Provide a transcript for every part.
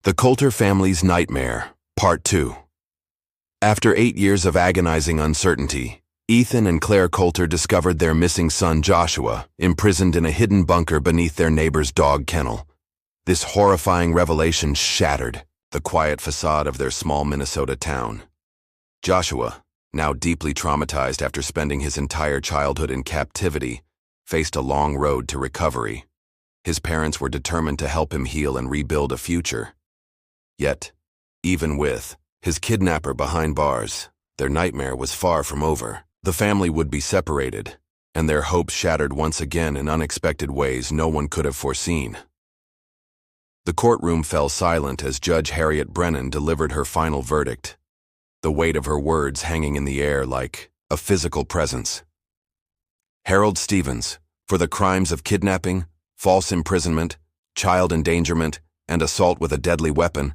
The Coulter Family's Nightmare, Part 2. After 8 years of agonizing uncertainty, Ethan and Clare Coulter discovered their missing son Joshua, imprisoned in a hidden bunker beneath their neighbor's dog kennel. This horrifying revelation shattered the quiet facade of their small Minnesota town. Joshua, now deeply traumatized after spending his entire childhood in captivity, faced a long road to recovery. His parents were determined to help him heal and rebuild a future. Yet, even with his kidnapper behind bars, their nightmare was far from over. The family would be separated, and their hopes shattered once again in unexpected ways no one could have foreseen. The courtroom fell silent as Judge Harriet Brennan delivered her final verdict, the weight of her words hanging in the air like a physical presence. Harold Stevens, for the crimes of kidnapping, false imprisonment, child endangerment, and assault with a deadly weapon,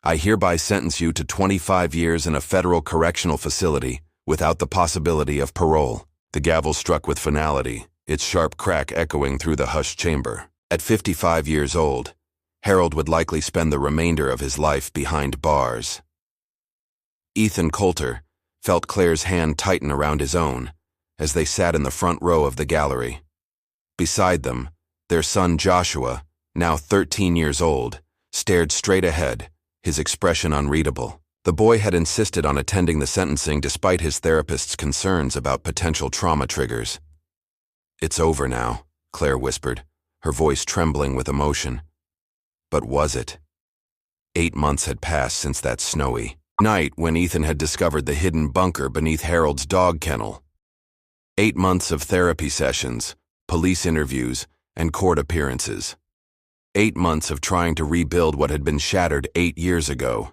I hereby sentence you to 25 years in a federal correctional facility without the possibility of parole. The gavel struck with finality, its sharp crack echoing through the hushed chamber. At 55 years old, Harold would likely spend the remainder of his life behind bars. Ethan Coulter felt Clare's hand tighten around his own as they sat in the front row of the gallery. Beside them, their son Joshua, now 13 years old, stared straight ahead, his expression unreadable. The boy had insisted on attending the sentencing despite his therapist's concerns about potential trauma triggers. "It's over now," Clare whispered, her voice trembling with emotion. But was it? 8 months had passed since that snowy night when Ethan had discovered the hidden bunker beneath Harold's dog kennel. 8 months of therapy sessions, police interviews, and court appearances. 8 months of trying to rebuild what had been shattered 8 years ago.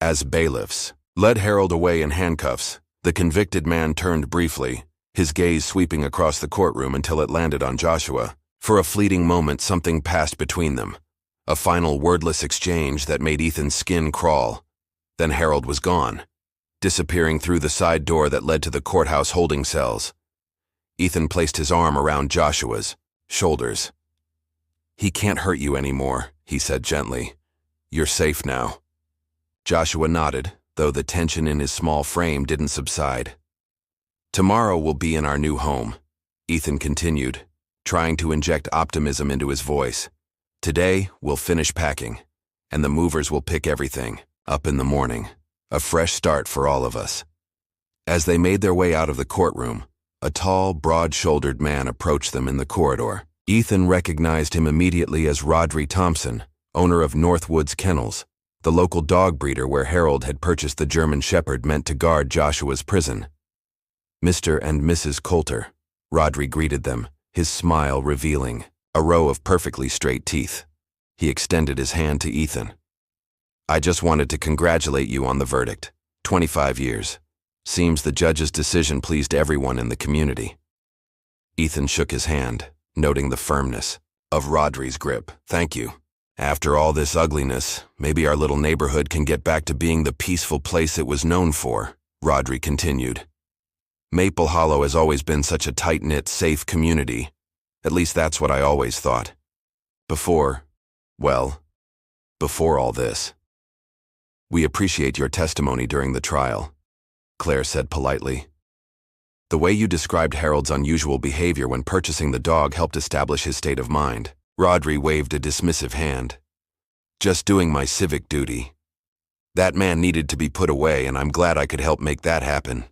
As bailiffs led Harold away in handcuffs, the convicted man turned briefly, his gaze sweeping across the courtroom until it landed on Joshua. For a fleeting moment, something passed between them, a final wordless exchange that made Ethan's skin crawl. Then Harold was gone, disappearing through the side door that led to the courthouse holding cells. Ethan placed his arm around Joshua's shoulders. "He can't hurt you anymore," he said gently. "You're safe now." Joshua nodded, though the tension in his small frame didn't subside. "Tomorrow we'll be in our new home," Ethan continued, trying to inject optimism into his voice. "Today we'll finish packing, and the movers will pick everything up in the morning. A fresh start for all of us." As they made their way out of the courtroom, a tall, broad-shouldered man approached them in the corridor. Ethan recognized him immediately as Rodri Thompson, owner of Northwoods Kennels, the local dog breeder where Harold had purchased the German Shepherd meant to guard Joshua's prison. "Mr. and Mrs. Coulter," Rodri greeted them, his smile revealing a row of perfectly straight teeth. He extended his hand to Ethan. "I just wanted to congratulate you on the verdict. 25 years. Seems the judge's decision pleased everyone in the community." Ethan shook his hand, noting the firmness of Rodri's grip. "Thank you. After all this ugliness, maybe our little neighborhood can get back to being the peaceful place it was known for," Rodri continued. "Maple Hollow has always been such a tight-knit, safe community. At least that's what I always thought. Before all this." "We appreciate your testimony during the trial," Clare said politely. "The way you described Harold's unusual behavior when purchasing the dog helped establish his state of mind." Rodri waved a dismissive hand. "Just doing my civic duty. That man needed to be put away, and I'm glad I could help make that happen."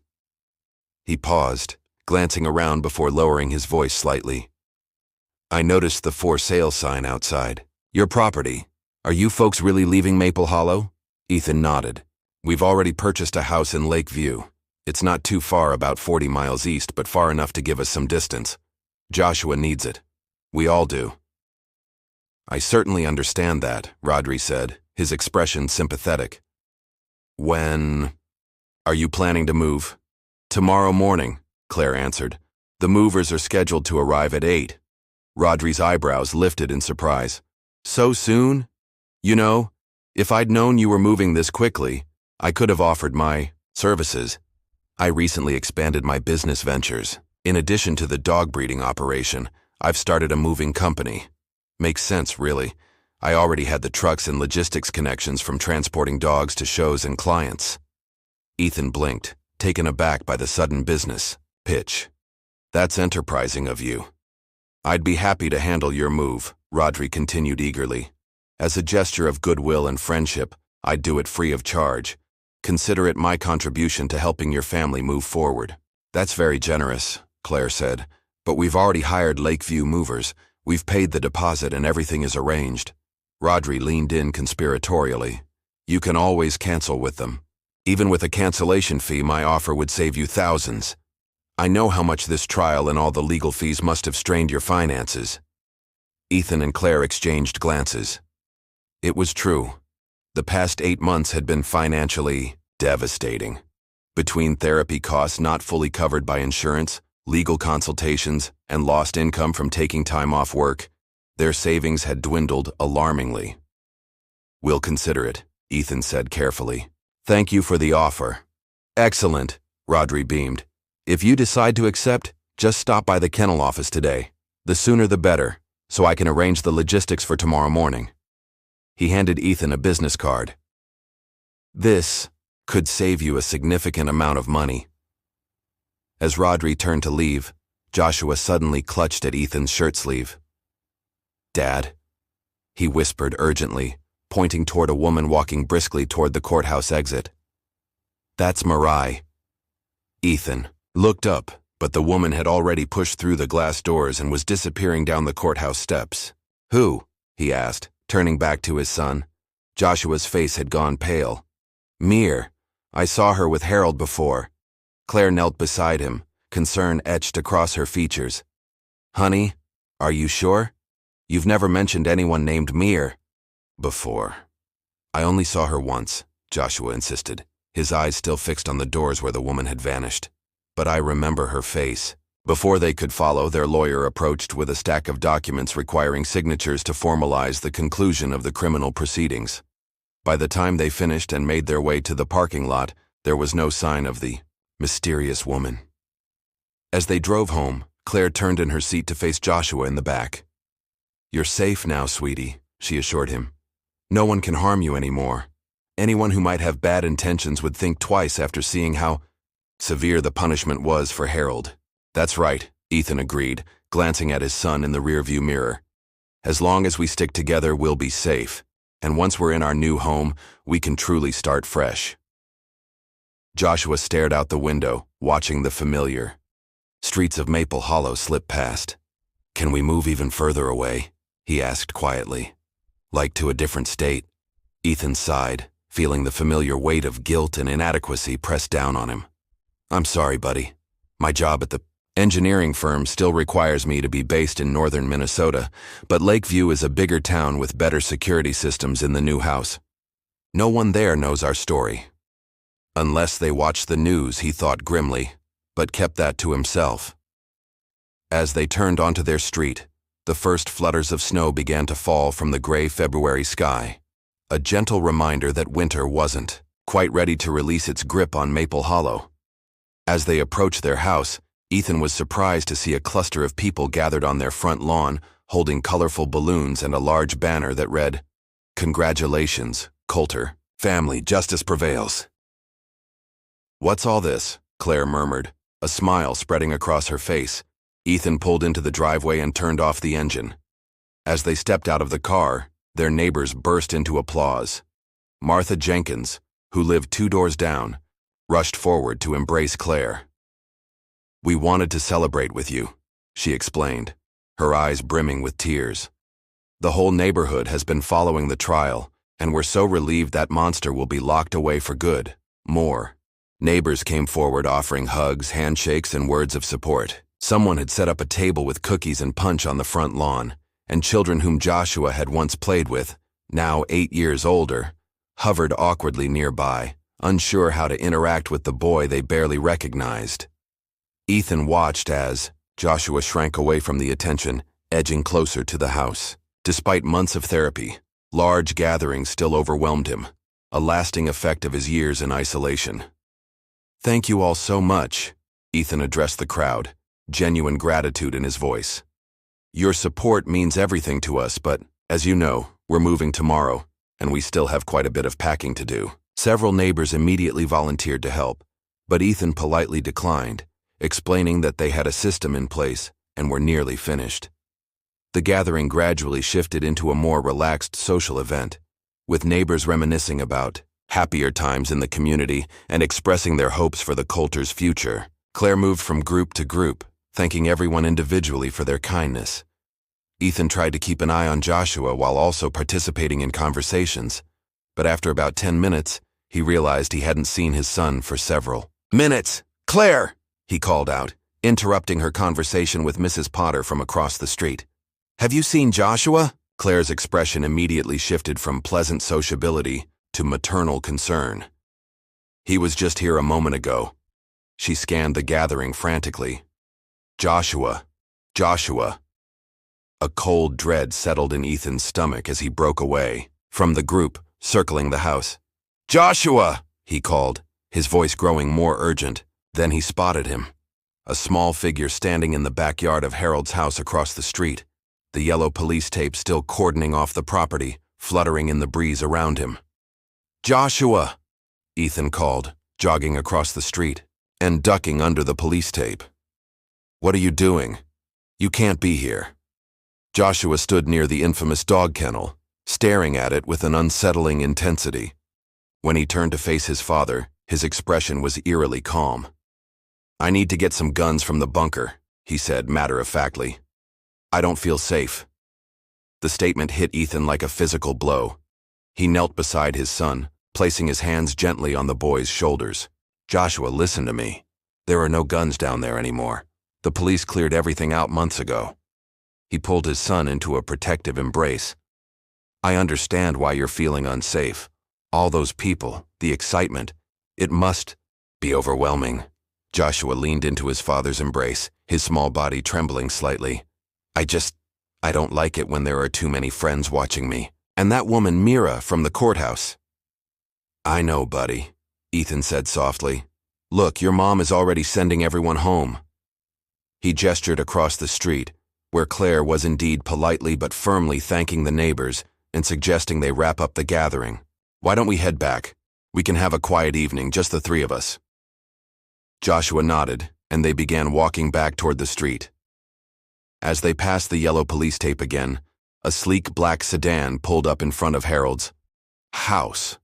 He paused, glancing around before lowering his voice slightly. "I noticed the for sale sign outside. Your property. Are you folks really leaving Maple Hollow?" Ethan nodded. "We've already purchased a house in Lakeview. It's not too far, about 40 miles east, but far enough to give us some distance. Joshua needs it. We all do." "I certainly understand that," Rodri said, his expression sympathetic. "When are you planning to move?" "Tomorrow morning," Clare answered. "The movers are scheduled to arrive at 8. Rodri's eyebrows lifted in surprise. "So soon? You know, if I'd known you were moving this quickly, I could have offered my services. I recently expanded my business ventures. In addition to the dog breeding operation, I've started a moving company. Makes sense, really. I already had the trucks and logistics connections from transporting dogs to shows and clients. Ethan blinked, taken aback by the sudden business pitch. That's enterprising of you. I'd be happy to handle your move, Rodri continued eagerly. As a gesture of goodwill and friendship, I'd do it free of charge. Consider it my contribution to helping your family move forward. That's very generous, Claire said, but we've already hired Lakeview movers. We've paid the deposit and everything is arranged. Rodri leaned in conspiratorially. You can always cancel with them. Even with a cancellation fee, my offer would save you thousands. I know how much this trial and all the legal fees must have strained your finances. Ethan and Claire exchanged glances. It was true. The past 8 months had been financially devastating. Between therapy costs not fully covered by insurance, legal consultations, and lost income from taking time off work, their savings had dwindled alarmingly. We'll consider it, Ethan said carefully. Thank you for the offer. Excellent, Rodri beamed. If you decide to accept, just stop by the kennel office today. The sooner the better, so I can arrange the logistics for tomorrow morning. He handed Ethan a business card. This could save you a significant amount of money. As Rodri turned to leave, Joshua suddenly clutched at Ethan's shirt sleeve. Dad, he whispered urgently, pointing toward a woman walking briskly toward the courthouse exit. That's Marai. Ethan looked up, but the woman had already pushed through the glass doors and was disappearing down the courthouse steps. Who? He asked, turning back to his son. Joshua's face had gone pale. Mir. I saw her with Harold before. Claire knelt beside him, concern etched across her features. Honey, are you sure? You've never mentioned anyone named Mir before. I only saw her once, Joshua insisted, his eyes still fixed on the doors where the woman had vanished. But I remember her face. Before they could follow, their lawyer approached with a stack of documents requiring signatures to formalize the conclusion of the criminal proceedings. By the time they finished and made their way to the parking lot, there was no sign of the mysterious woman. As they drove home, Claire turned in her seat to face Joshua in the back. You're safe now, sweetie, she assured him. No one can harm you anymore. Anyone who might have bad intentions would think twice after seeing how severe the punishment was for Harold. That's right, Ethan agreed, glancing at his son in the rearview mirror. As long as we stick together, we'll be safe. And once we're in our new home, we can truly start fresh. Joshua stared out the window, watching the familiar streets of Maple Hollow slip past. Can we move even further away? He asked quietly. Like to a different state? Ethan sighed, feeling the familiar weight of guilt and inadequacy pressed down on him. I'm sorry, buddy. My job at the engineering firm still requires me to be based in northern Minnesota, but Lakeview is a bigger town with better security systems in the new house. No one there knows our story. Unless they watch the news, he thought grimly, but kept that to himself. As they turned onto their street, the first flutters of snow began to fall from the gray February sky, a gentle reminder that winter wasn't quite ready to release its grip on Maple Hollow. As they approached their house, Ethan was surprised to see a cluster of people gathered on their front lawn, holding colorful balloons and a large banner that read, "Congratulations, Coulter. Family justice prevails." What's all this? Claire murmured, a smile spreading across her face. Ethan pulled into the driveway and turned off the engine. As they stepped out of the car, their neighbors burst into applause. Martha Jenkins, who lived 2 doors down, rushed forward to embrace Claire. We wanted to celebrate with you, she explained, her eyes brimming with tears. The whole neighborhood has been following the trial, and we're so relieved that monster will be locked away for good. More. Neighbors came forward offering hugs, handshakes, and words of support. Someone had set up a table with cookies and punch on the front lawn, and children whom Joshua had once played with, now 8 years older, hovered awkwardly nearby, unsure how to interact with the boy they barely recognized. Ethan watched as Joshua shrank away from the attention, edging closer to the house. Despite months of therapy, large gatherings still overwhelmed him, a lasting effect of his years in isolation. Thank you all so much, Ethan addressed the crowd, genuine gratitude in his voice. Your support means everything to us, but, as you know, We're moving tomorrow, and we still have quite a bit of packing to do. Several neighbors immediately volunteered to help, but Ethan politely declined, explaining that they had a system in place and were nearly finished. The gathering gradually shifted into a more relaxed social event, with neighbors reminiscing about happier times in the community and expressing their hopes for the Coulters' future. Claire moved from group to group, thanking everyone individually for their kindness. Ethan tried to keep an eye on Joshua while also participating in conversations, but after about 10 minutes, he realized he hadn't seen his son for several minutes. "Claire!" he called out, interrupting her conversation with Mrs. Potter from across the street. "Have you seen Joshua?" Claire's expression immediately shifted from pleasant sociability to maternal concern. "He was just here a moment ago." She scanned the gathering frantically. Joshua. A cold dread settled in Ethan's stomach as he broke away from the group circling the house. "Joshua!" he called, his voice growing more urgent. Then he spotted him, a small figure standing in the backyard of Harold's house across the street, the yellow police tape still cordoning off the property, fluttering in the breeze around him. "Joshua!" Ethan called, jogging across the street and ducking under the police tape. "What are you doing? You can't be here." Joshua stood near the infamous dog kennel, staring at it with an unsettling intensity. When he turned to face his father, his expression was eerily calm. "I need to get some guns from the bunker," he said matter-of-factly. "I don't feel safe." The statement hit Ethan like a physical blow. He knelt beside his son, placing his hands gently on the boy's shoulders. "Joshua, listen to me. There are no guns down there anymore. The police cleared everything out months ago." He pulled his son into a protective embrace. "I understand why you're feeling unsafe. All those people, the excitement, it must be overwhelming." Joshua leaned into his father's embrace, his small body trembling slightly. I don't like it when there are too many friends watching me. And that woman Mira from the courthouse." "I know, buddy," Ethan said softly. "Look, your mom is already sending everyone home." He gestured across the street, where Claire was indeed politely but firmly thanking the neighbors and suggesting they wrap up the gathering. "Why don't we head back? We can have a quiet evening, just the three of us." Joshua nodded, and they began walking back toward the street. As they passed the yellow police tape again, a sleek black sedan pulled up in front of Harold's house.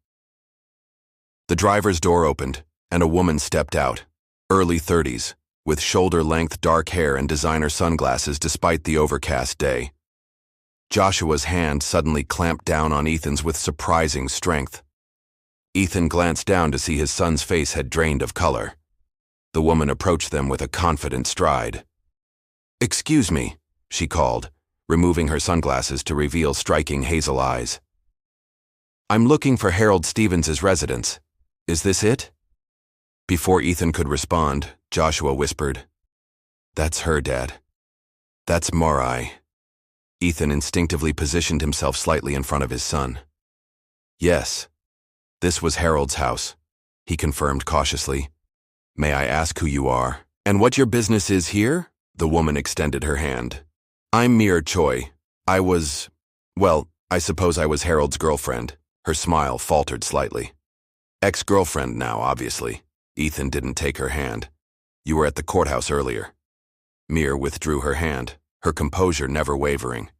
The driver's door opened, and a woman stepped out, early 30s, with shoulder-length dark hair and designer sunglasses despite the overcast day. Joshua's hand suddenly clamped down on Ethan's with surprising strength. Ethan glanced down to see his son's face had drained of color. The woman approached them with a confident stride. "Excuse me," she called, removing her sunglasses to reveal striking hazel eyes. "I'm looking for Harold Stevens' residence. Is this it?" Before Ethan could respond, Joshua whispered, "That's her, Dad. That's Morai." Ethan instinctively positioned himself slightly in front of his son. "Yes, this was Harold's house," he confirmed cautiously. "May I ask who you are, and what your business is here?" The woman extended her hand. "I'm Mir Choi. I suppose I was Harold's girlfriend." Her smile faltered slightly. "Ex-girlfriend now, obviously." Ethan didn't take her hand. "You were at the courthouse earlier." Mir withdrew her hand, her composure never wavering.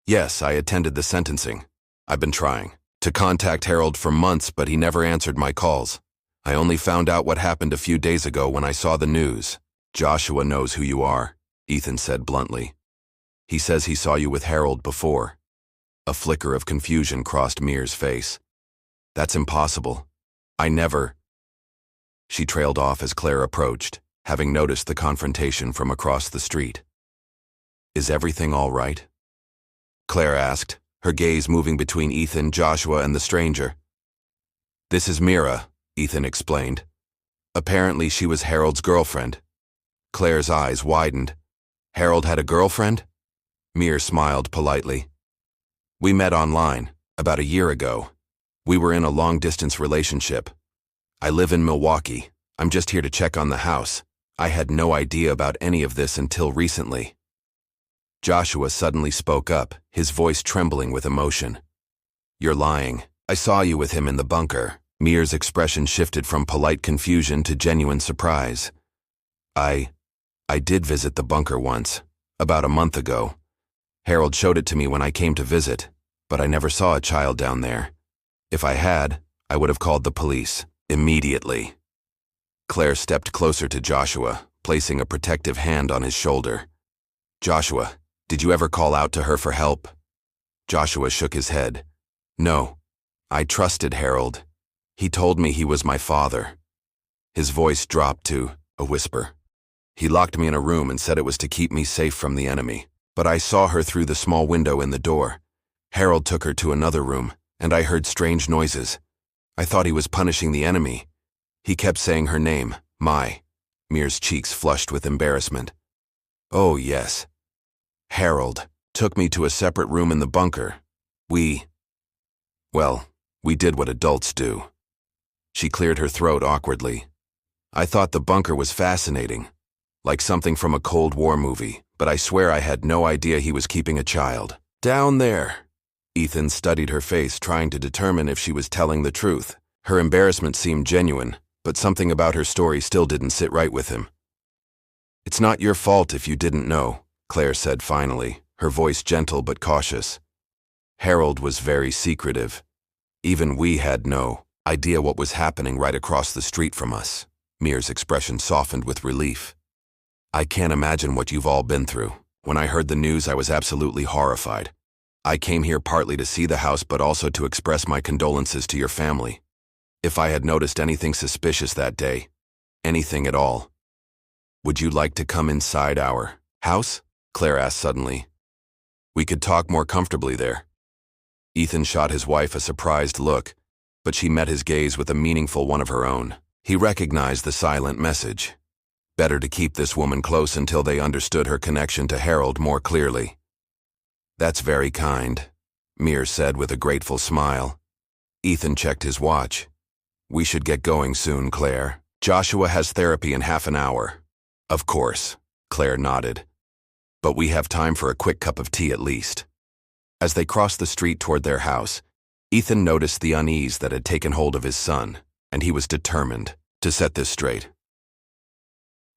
"Yes, I attended the sentencing. I've been trying to contact Harold for months, but he never answered my calls. I only found out what happened a few days ago when I saw the news." "Joshua knows who you are," Ethan said bluntly. "He says he saw you with Harold before." A flicker of confusion crossed Mir's face. "That's impossible. I never—" She trailed off as Claire approached, having noticed the confrontation from across the street. "Is everything all right?" Claire asked, her gaze moving between Ethan, Joshua, and the stranger. "This is Mira," Ethan explained. "Apparently she was Harold's girlfriend." Claire's eyes widened. "Harold had a girlfriend?" Mir smiled politely. "We met online, about a year ago. We were in a long-distance relationship. I live in Milwaukee. I'm just here to check on the house. I had no idea about any of this until recently." Joshua suddenly spoke up, his voice trembling with emotion. You're lying. I saw you with him in the bunker. Mir's expression shifted from polite confusion to genuine surprise. I did visit the bunker once, about a month ago. Harold showed it to me when I came to visit, but I never saw a child down there. If I had, I would have called the police, immediately. Claire stepped closer to Joshua, placing a protective hand on his shoulder. Joshua, did you ever call out to her for help? Joshua shook his head. No. I trusted Harold. He told me he was my father. His voice dropped to a whisper. He locked me in a room and said it was to keep me safe from the enemy. But I saw her through the small window in the door. Harold took her to another room, and I heard strange noises. I thought he was punishing the enemy. He kept saying her name, Mir's cheeks flushed with embarrassment. Oh, yes. Harold took me to a separate room in the bunker. We did what adults do. She cleared her throat awkwardly. I thought the bunker was fascinating, like something from a Cold War movie, but I swear I had no idea he was keeping a child. Down there. Ethan studied her face, trying to determine if she was telling the truth. Her embarrassment seemed genuine, but something about her story still didn't sit right with him. It's not your fault if you didn't know, Claire said finally, her voice gentle but cautious. Harold was very secretive. Even we had no idea what was happening right across the street from us. Mir's expression softened with relief. I can't imagine what you've all been through. When I heard the news, I was absolutely horrified. I came here partly to see the house, but also to express my condolences to your family. If I had noticed anything suspicious that day, anything at all. Would you like to come inside our house? Claire asked suddenly. We could talk more comfortably there. Ethan shot his wife a surprised look, but she met his gaze with a meaningful one of her own. He recognized the silent message. Better to keep this woman close until they understood her connection to Harold more clearly. That's very kind, Mir said with a grateful smile. Ethan checked his watch. We should get going soon, Claire. Joshua has therapy in half an hour. Of course, Claire nodded. But we have time for a quick cup of tea at least. As they crossed the street toward their house, Ethan noticed the unease that had taken hold of his son, and he was determined to set this straight.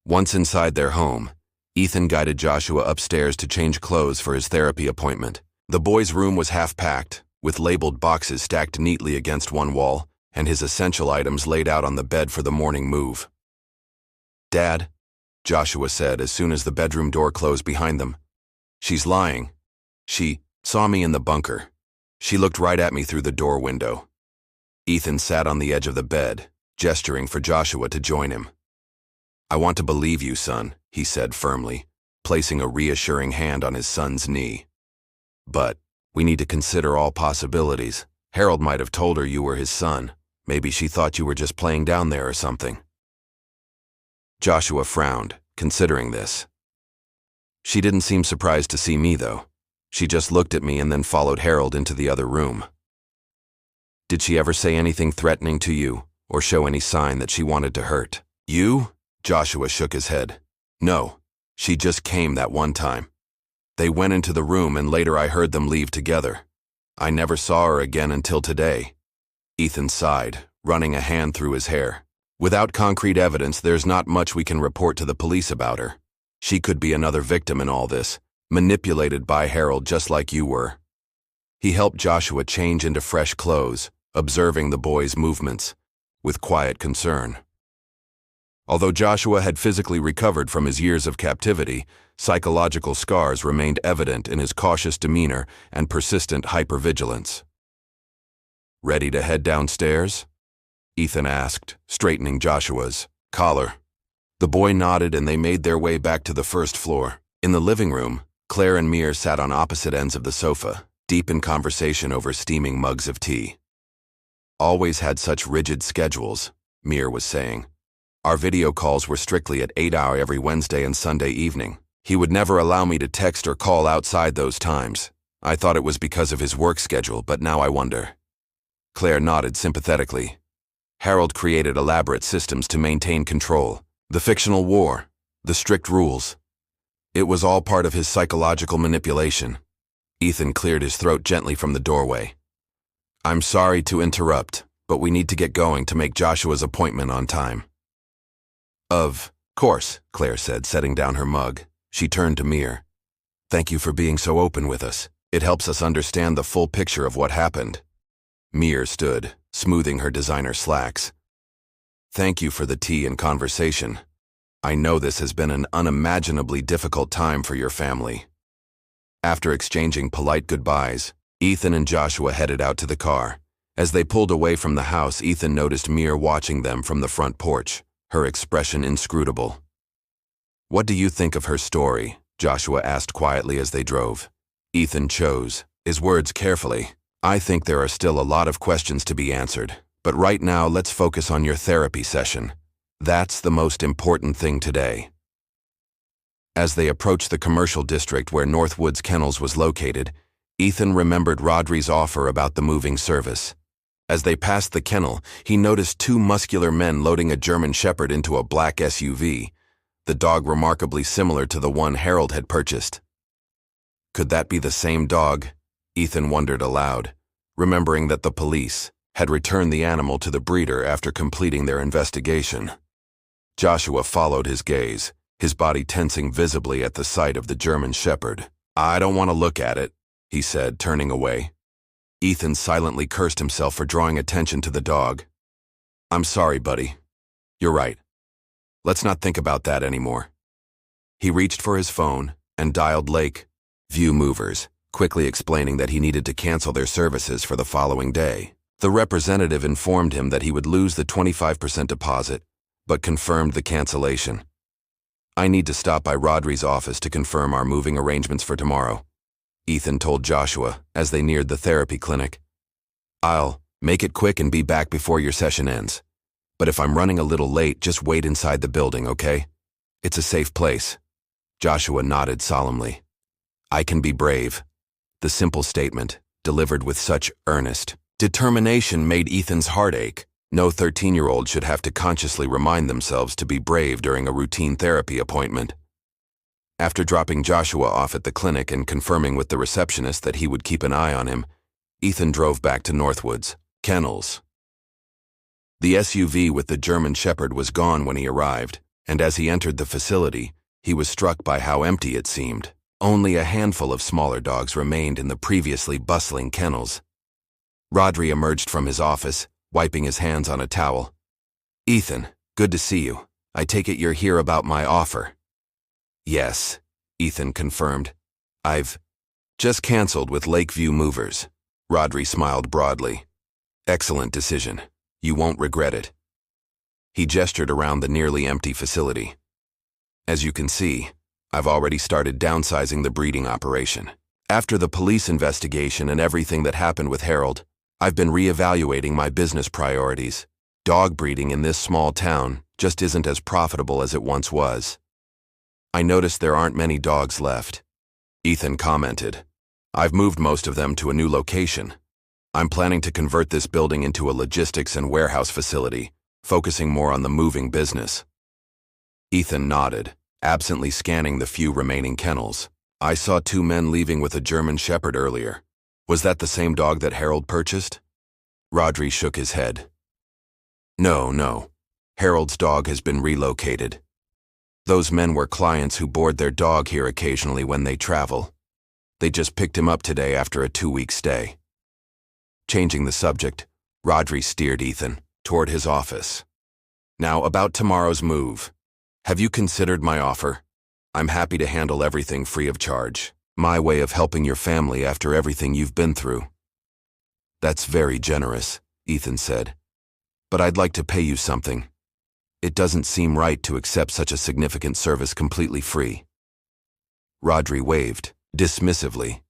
Once inside their home, Ethan guided Joshua upstairs to change clothes for his therapy appointment. The boy's room was half-packed, with labeled boxes stacked neatly against one wall, and his essential items laid out on the bed for the morning move. Dad, Joshua said as soon as the bedroom door closed behind them. She's lying. She saw me in the bunker. She looked right at me through the door window. Ethan sat on the edge of the bed, gesturing for Joshua to join him. I want to believe you, son, he said firmly, placing a reassuring hand on his son's knee. But we need to consider all possibilities. Harold might have told her you were his son. Maybe she thought you were just playing down there or something. Joshua frowned, considering this. She didn't seem surprised to see me, though. She just looked at me and then followed Harold into the other room. Did she ever say anything threatening to you, or show any sign that she wanted to hurt you? Joshua shook his head. No, she just came that one time. They went into the room and later I heard them leave together. I never saw her again until today. Ethan sighed, running a hand through his hair. Without concrete evidence, there's not much we can report to the police about her. She could be another victim in all this, manipulated by Harold just like you were. He helped Joshua change into fresh clothes, observing the boy's movements, with quiet concern. Although Joshua had physically recovered from his years of captivity, psychological scars remained evident in his cautious demeanor and persistent hypervigilance. Ready to head downstairs? Ethan asked, straightening Joshua's collar. The boy nodded and they made their way back to the first floor. In the living room, Claire and Mir sat on opposite ends of the sofa, deep in conversation over steaming mugs of tea. Always had such rigid schedules, Mir was saying. Our video calls were strictly at 8 hours every Wednesday and Sunday evening. He would never allow me to text or call outside those times. I thought it was because of his work schedule, but now I wonder. Claire nodded sympathetically. Harold created elaborate systems to maintain control. The fictional war, the strict rules. It was all part of his psychological manipulation. Ethan cleared his throat gently from the doorway. I'm sorry to interrupt, but we need to get going to make Joshua's appointment on time. Of course, Claire said, setting down her mug. She turned to Mir. Thank you for being so open with us. It helps us understand the full picture of what happened. Mir stood, smoothing her designer slacks. Thank you for the tea and conversation. I know this has been an unimaginably difficult time for your family. After exchanging polite goodbyes, Ethan and Joshua headed out to the car. As they pulled away from the house, Ethan noticed Mir watching them from the front porch, her expression inscrutable. What do you think of her story? Joshua asked quietly as they drove. Ethan chose his words carefully. I think there are still a lot of questions to be answered, but right now let's focus on your therapy session. That's the most important thing today. As they approached the commercial district where Northwoods Kennels was located, Ethan remembered Rodri's offer about the moving service. As they passed the kennel, he noticed two muscular men loading a German Shepherd into a black SUV, the dog remarkably similar to the one Harold had purchased. Could that be the same dog? Ethan wondered aloud, remembering that the police had returned the animal to the breeder after completing their investigation. Joshua followed his gaze, his body tensing visibly at the sight of the German Shepherd. I don't want to look at it, he said, turning away. Ethan silently cursed himself for drawing attention to the dog. I'm sorry, buddy. You're right. Let's not think about that anymore. He reached for his phone and dialed Lake View Movers, quickly explaining that he needed to cancel their services for the following day. The representative informed him that he would lose the 25% deposit, but confirmed the cancellation. I need to stop by Rodri's office to confirm our moving arrangements for tomorrow, Ethan told Joshua as they neared the therapy clinic. I'll make it quick and be back before your session ends. But if I'm running a little late, just wait inside the building, okay? It's a safe place. Joshua nodded solemnly. I can be brave. The simple statement, delivered with such earnest determination, made Ethan's heart ache. No 13-year-old should have to consciously remind themselves to be brave during a routine therapy appointment. After dropping Joshua off at the clinic and confirming with the receptionist that he would keep an eye on him, Ethan drove back to Northwoods Kennels. The SUV with the German Shepherd was gone when he arrived, and as he entered the facility, he was struck by how empty it seemed. Only a handful of smaller dogs remained in the previously bustling kennels. Rodri emerged from his office, wiping his hands on a towel. Ethan, good to see you. I take it you're here about my offer. Yes, Ethan confirmed. I've just canceled with Lakeview Movers. Rodri smiled broadly. Excellent decision. You won't regret it. He gestured around the nearly empty facility. As you can see, I've already started downsizing the breeding operation. After the police investigation and everything that happened with Harold, I've been reevaluating my business priorities. Dog breeding in this small town just isn't as profitable as it once was. I noticed there aren't many dogs left. Ethan commented. I've moved most of them to a new location. I'm planning to convert this building into a logistics and warehouse facility, focusing more on the moving business. Ethan nodded, absently scanning the few remaining kennels. I saw two men leaving with a German Shepherd earlier. Was that the same dog that Harold purchased? Rodri shook his head. No. Harold's dog has been relocated. Those men were clients who board their dog here occasionally when they travel. They just picked him up today after a 2-week stay. Changing the subject, Rodri steered Ethan toward his office. Now about tomorrow's move. Have you considered my offer? I'm happy to handle everything free of charge. My way of helping your family after everything you've been through. That's very generous, Ethan said. But I'd like to pay you something. It doesn't seem right to accept such a significant service completely free. Rodri waved, dismissively.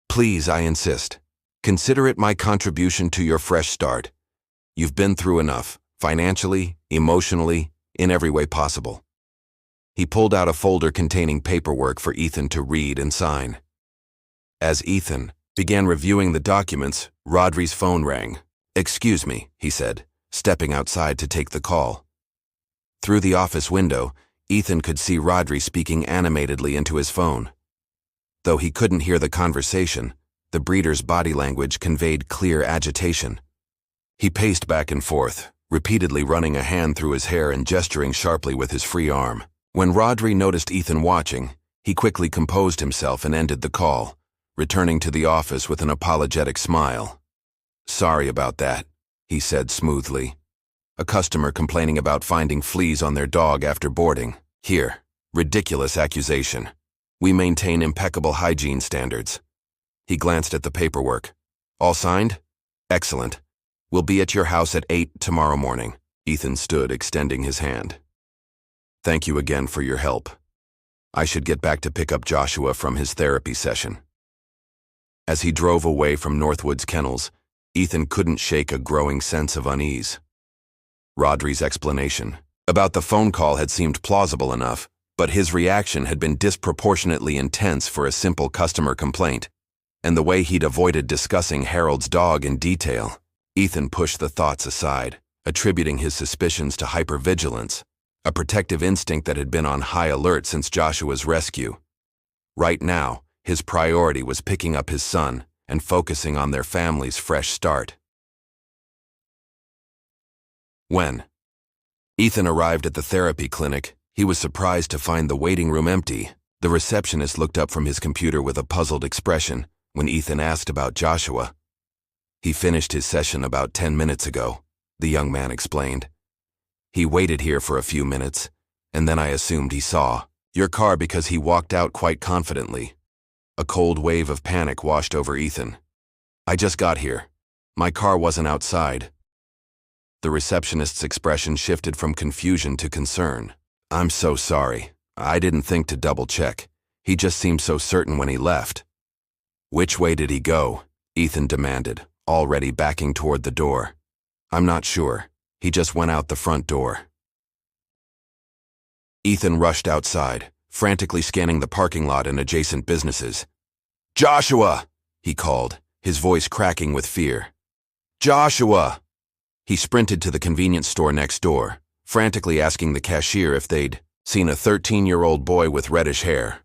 Please, I insist. Consider it my contribution to your fresh start. You've been through enough, financially, emotionally, in every way possible. He pulled out a folder containing paperwork for Ethan to read and sign. As Ethan began reviewing the documents, Rodri's phone rang. Excuse me, he said, stepping outside to take the call. Through the office window, Ethan could see Rodri speaking animatedly into his phone. Though he couldn't hear the conversation, The breeder's body language conveyed clear agitation. He paced back and forth, repeatedly running a hand through his hair and gesturing sharply with his free arm. When Rodri noticed Ethan watching, he quickly composed himself and ended the call, returning to the office with an apologetic smile. "Sorry about that," he said smoothly. "A customer complaining about finding fleas on their dog after boarding. Here, ridiculous accusation. We maintain impeccable hygiene standards." He glanced at the paperwork. "All signed? Excellent. We'll be at your house at 8 tomorrow morning." Ethan stood, extending his hand. "Thank you again for your help. I should get back to pick up Joshua from his therapy session." As he drove away from Northwood's kennels, Ethan couldn't shake a growing sense of unease. Rodri's explanation about the phone call had seemed plausible enough, but his reaction had been disproportionately intense for a simple customer complaint, and the way he'd avoided discussing Harold's dog in detail. Ethan pushed the thoughts aside, attributing his suspicions to hypervigilance, a protective instinct that had been on high alert since Joshua's rescue. Right now, his priority was picking up his son and focusing on their family's fresh start. When Ethan arrived at the therapy clinic, he was surprised to find the waiting room empty. The receptionist looked up from his computer with a puzzled expression when Ethan asked about Joshua. "He finished his session about 10 minutes ago," the young man explained. "He waited here for a few minutes, and then I assumed he saw your car because he walked out quite confidently." A cold wave of panic washed over Ethan. "I just got here. My car wasn't outside." The receptionist's expression shifted from confusion to concern. "I'm so sorry. I didn't think to double-check. He just seemed so certain when he left." "Which way did he go?" Ethan demanded, already backing toward the door. "I'm not sure. He just went out the front door." Ethan rushed outside, frantically scanning the parking lot and adjacent businesses. "Joshua!" he called, his voice cracking with fear. "Joshua!" He sprinted to the convenience store next door, frantically asking the cashier if they'd seen a 13-year-old boy with reddish hair.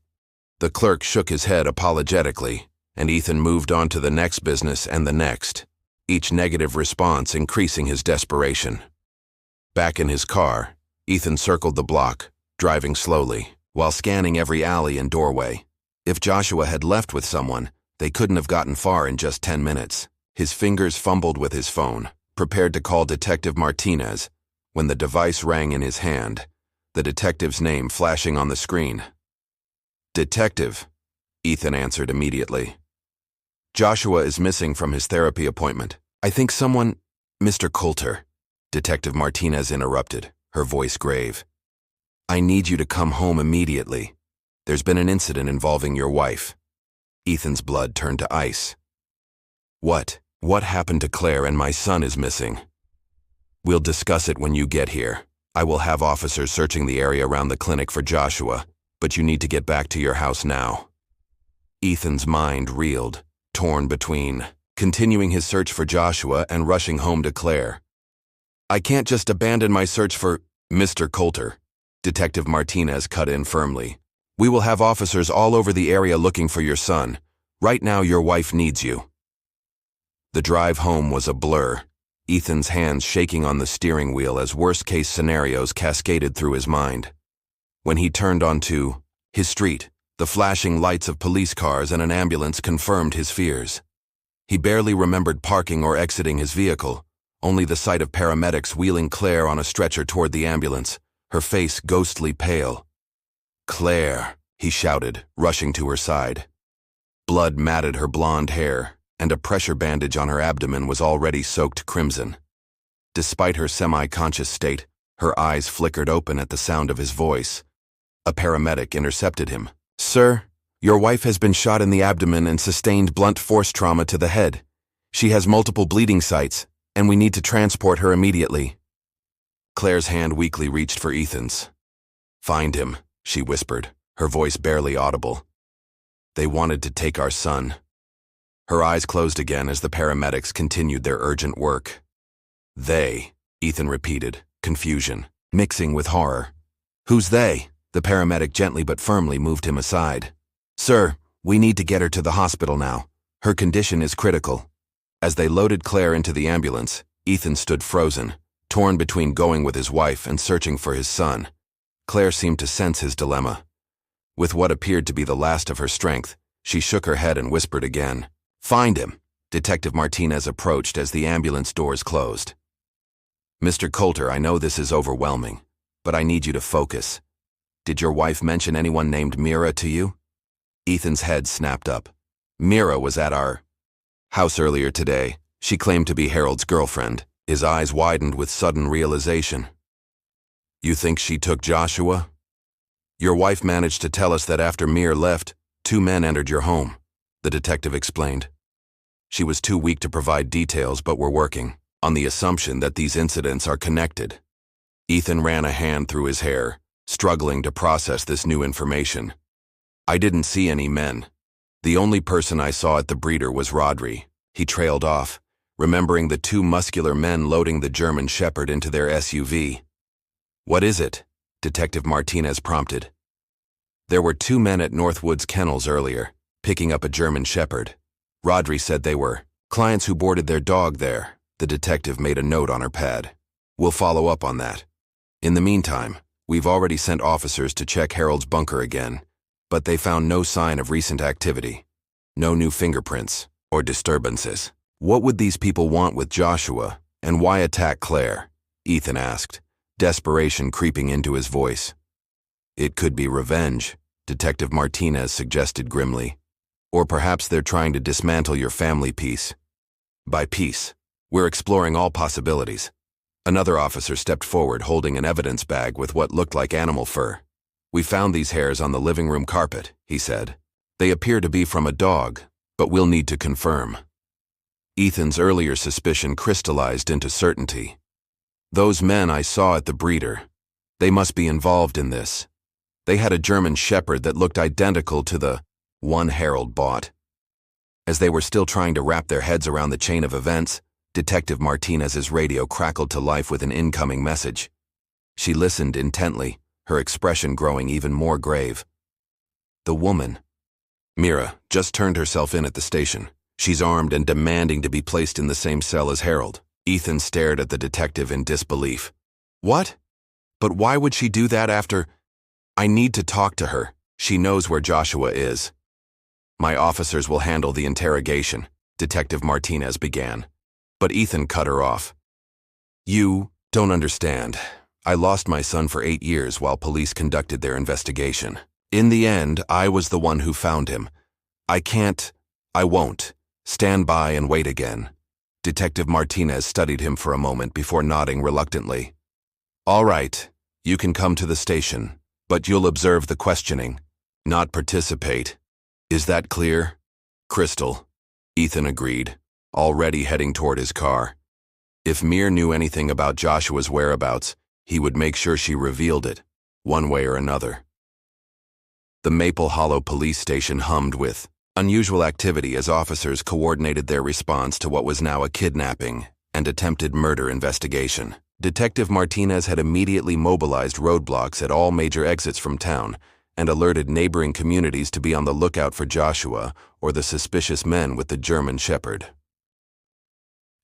The clerk shook his head apologetically, and Ethan moved on to the next business and the next, each negative response increasing his desperation. Back in his car, Ethan circled the block, driving slowly, while scanning every alley and doorway. If Joshua had left with someone, they couldn't have gotten far in just 10 minutes. His fingers fumbled with his phone, prepared to call Detective Martinez, when the device rang in his hand, the detective's name flashing on the screen. "Detective," Ethan answered immediately. "Joshua is missing from his therapy appointment. I think someone—" "Mr. Coulter," Detective Martinez interrupted, her voice grave. "I need you to come home immediately. There's been an incident involving your wife." Ethan's blood turned to ice. What happened to Claire and my son is missing?" "We'll discuss it when you get here. I will have officers searching the area around the clinic for Joshua, but you need to get back to your house now." Ethan's mind reeled, torn between continuing his search for Joshua and rushing home to Claire. "I can't just abandon my search for Mr. Coulter," Detective Martinez cut in firmly. "We will have officers all over the area looking for your son. Right now, your wife needs you." The drive home was a blur, Ethan's hands shaking on the steering wheel as worst-case scenarios cascaded through his mind. When he turned onto his street, the flashing lights of police cars and an ambulance confirmed his fears. He barely remembered parking or exiting his vehicle, only the sight of paramedics wheeling Claire on a stretcher toward the ambulance, her face ghostly pale. "Claire," he shouted, rushing to her side. Blood matted her blonde hair, and a pressure bandage on her abdomen was already soaked crimson. Despite her semi-conscious state, her eyes flickered open at the sound of his voice. A paramedic intercepted him. "Sir, your wife has been shot in the abdomen and sustained blunt force trauma to the head. She has multiple bleeding sites, and we need to transport her immediately." Claire's hand weakly reached for Ethan's. "Find him," she whispered, her voice barely audible. "They wanted to take our son." Her eyes closed again as the paramedics continued their urgent work. "They," Ethan repeated, confusion mixing with horror. "Who's they?" The paramedic gently but firmly moved him aside. "Sir, we need to get her to the hospital now. Her condition is critical. As they loaded Claire into the ambulance, Ethan stood frozen, torn between going with his wife and searching for his son. Claire seemed to sense his dilemma. With what appeared to be the last of her strength, she shook her head and whispered again, "Find him." Detective Martinez approached as the ambulance doors closed. "Mr. Coulter, I know this is overwhelming, but I need you to focus. Did your wife mention anyone named Mira to you?" Ethan's head snapped up. "Mira was at our house earlier today. She claimed to be Harold's girlfriend." His eyes widened with sudden realization. "You think she took Joshua?" "Your wife managed to tell us that after Mir left, 2 men entered your home," the detective explained. "She was too weak to provide details, but we're working on the assumption that these incidents are connected." Ethan ran a hand through his hair, struggling to process this new information. "I didn't see any men. The only person I saw at the breeder was Rodri." He trailed off, remembering the 2 muscular men loading the German Shepherd into their SUV. "What is it?" Detective Martinez prompted. "There were 2 men at Northwood's Kennels earlier, picking up a German Shepherd. Rodri said they were clients who boarded their dog there." The detective made a note on her pad. "We'll follow up on that. In the meantime, we've already sent officers to check Harold's bunker again, but they found no sign of recent activity. No new fingerprints or disturbances." "What would these people want with Joshua, and why attack Claire?" Ethan asked, desperation creeping into his voice. "It could be revenge," Detective Martinez suggested grimly. "Or perhaps they're trying to dismantle your family piece by piece. We're exploring all possibilities." Another officer stepped forward holding an evidence bag with what looked like animal fur. "We found these hairs on the living room carpet," he said. "They appear to be from a dog, but we'll need to confirm." Ethan's earlier suspicion crystallized into certainty. "Those men I saw at the breeder, they must be involved in this. They had a German Shepherd that looked identical to the one Harold bought." As they were still trying to wrap their heads around the chain of events, Detective Martinez's radio crackled to life with an incoming message. She listened intently, her expression growing even more grave. "The woman, Mira, just turned herself in at the station. She's armed and demanding to be placed in the same cell as Harold." Ethan stared at the detective in disbelief. "What? But why would she do that after—" "I need to talk to her. She knows where Joshua is." "My officers will handle the interrogation," Detective Martinez began. But Ethan cut her off. "You don't understand. I lost my son for 8 years while police conducted their investigation. In the end, I was the one who found him. I won't stand by and wait again." Detective Martinez studied him for a moment before nodding reluctantly. "All right, you can come to the station, but you'll observe the questioning, not participate. Is that clear?" "Crystal," Ethan agreed, already heading toward his car. If Mir knew anything about Joshua's whereabouts, he would make sure she revealed it, one way or another. The Maple Hollow police station hummed with unusual activity as officers coordinated their response to what was now a kidnapping and attempted murder investigation. Detective Martinez had immediately mobilized roadblocks at all major exits from town and alerted neighboring communities to be on the lookout for Joshua or the suspicious men with the German Shepherd.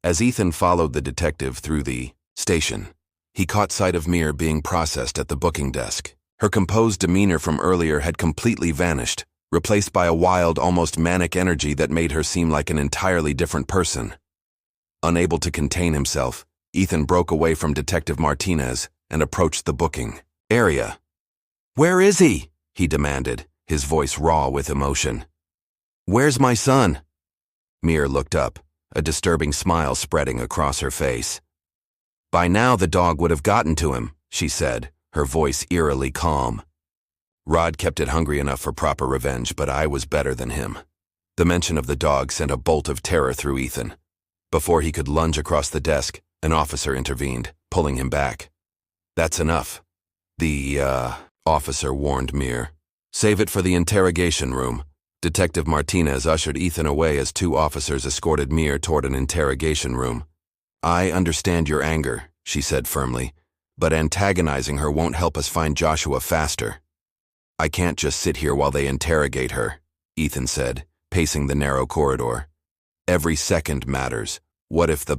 As Ethan followed the detective through the station, he caught sight of Mir being processed at the booking desk. Her composed demeanor from earlier had completely vanished, replaced by a wild, almost manic energy that made her seem like an entirely different person. Unable to contain himself, Ethan broke away from Detective Martinez and approached the booking area. "Where is he?" he demanded, his voice raw with emotion. "Where's my son?" Mir looked up, a disturbing smile spreading across her face. "By now the dog would have gotten to him," she said, her voice eerily calm. "Rod kept it hungry enough for proper revenge, but I was better than him." The mention of the dog sent a bolt of terror through Ethan. Before he could lunge across the desk, an officer intervened, pulling him back. "That's enough," the officer warned Mir. "Save it for the interrogation room." Detective Martinez ushered Ethan away as 2 officers escorted Mir toward an interrogation room. "I understand your anger," she said firmly, "but antagonizing her won't help us find Joshua faster." "I can't just sit here while they interrogate her," Ethan said, pacing the narrow corridor. Every second matters. What if the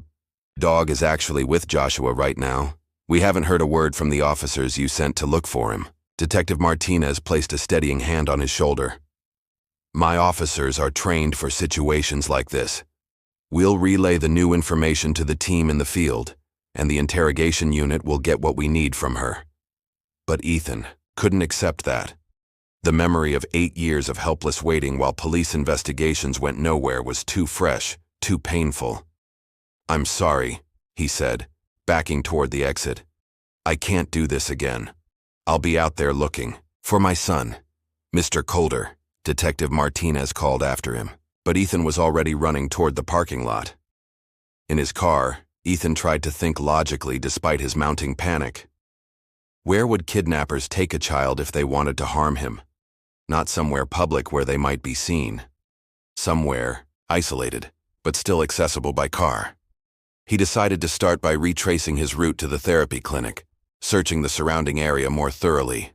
dog is actually with Joshua right now? We haven't heard a word from the officers you sent to look for him. Detective Martinez placed a steadying hand on his shoulder. My officers are trained for situations like this. We'll relay the new information to the team in the field, and the interrogation unit will get what we need from her. But Ethan couldn't accept that. The memory of 8 years of helpless waiting while police investigations went nowhere was too fresh, too painful. I'm sorry, he said, backing toward the exit. I can't do this again. I'll be out there looking for my son. Mr. Coulter, Detective Martinez called after him, but Ethan was already running toward the parking lot. In his car, Ethan tried to think logically despite his mounting panic. Where would kidnappers take a child if they wanted to harm him? Not somewhere public where they might be seen. Somewhere isolated, but still accessible by car. He decided to start by retracing his route to the therapy clinic, searching the surrounding area more thoroughly.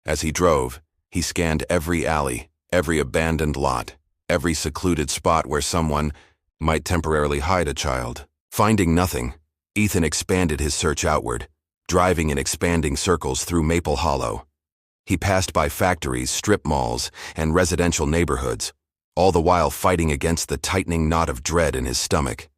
As he drove, he scanned every alley, every abandoned lot, every secluded spot where someone might temporarily hide a child. Finding nothing, Ethan expanded his search outward, driving in expanding circles through Maple Hollow. He passed by factories, strip malls, and residential neighborhoods, all the while fighting against the tightening knot of dread in his stomach.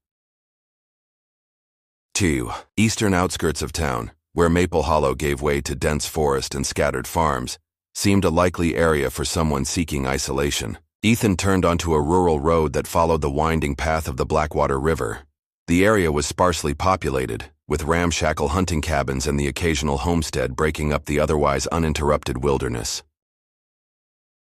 2. Eastern outskirts of town, where Maple Hollow gave way to dense forest and scattered farms, seemed a likely area for someone seeking isolation. Ethan turned onto a rural road that followed the winding path of the Blackwater River. The area was sparsely populated, with ramshackle hunting cabins and the occasional homestead breaking up the otherwise uninterrupted wilderness.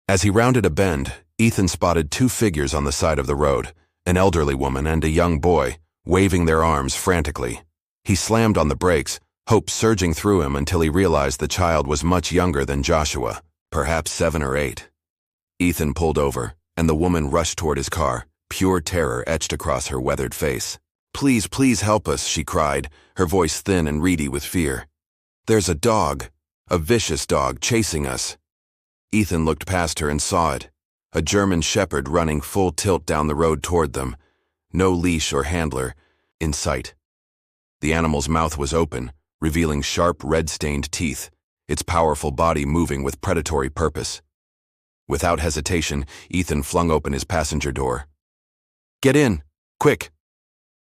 As he rounded a bend, Ethan spotted 2 figures on the side of the road, an elderly woman and a young boy, waving their arms frantically. He slammed on the brakes, hope surging through him until he realized the child was much younger than Joshua, perhaps 7 or 8. Ethan pulled over, and the woman rushed toward his car, pure terror etched across her weathered face. Please, please help us, she cried, her voice thin and reedy with fear. There's a dog, a vicious dog, chasing us. Ethan looked past her and saw it, a German shepherd running full tilt down the road toward them, no leash or handler in sight. The animal's mouth was open, revealing sharp red-stained teeth, its powerful body moving with predatory purpose. Without hesitation, Ethan flung open his passenger door. Get in, quick!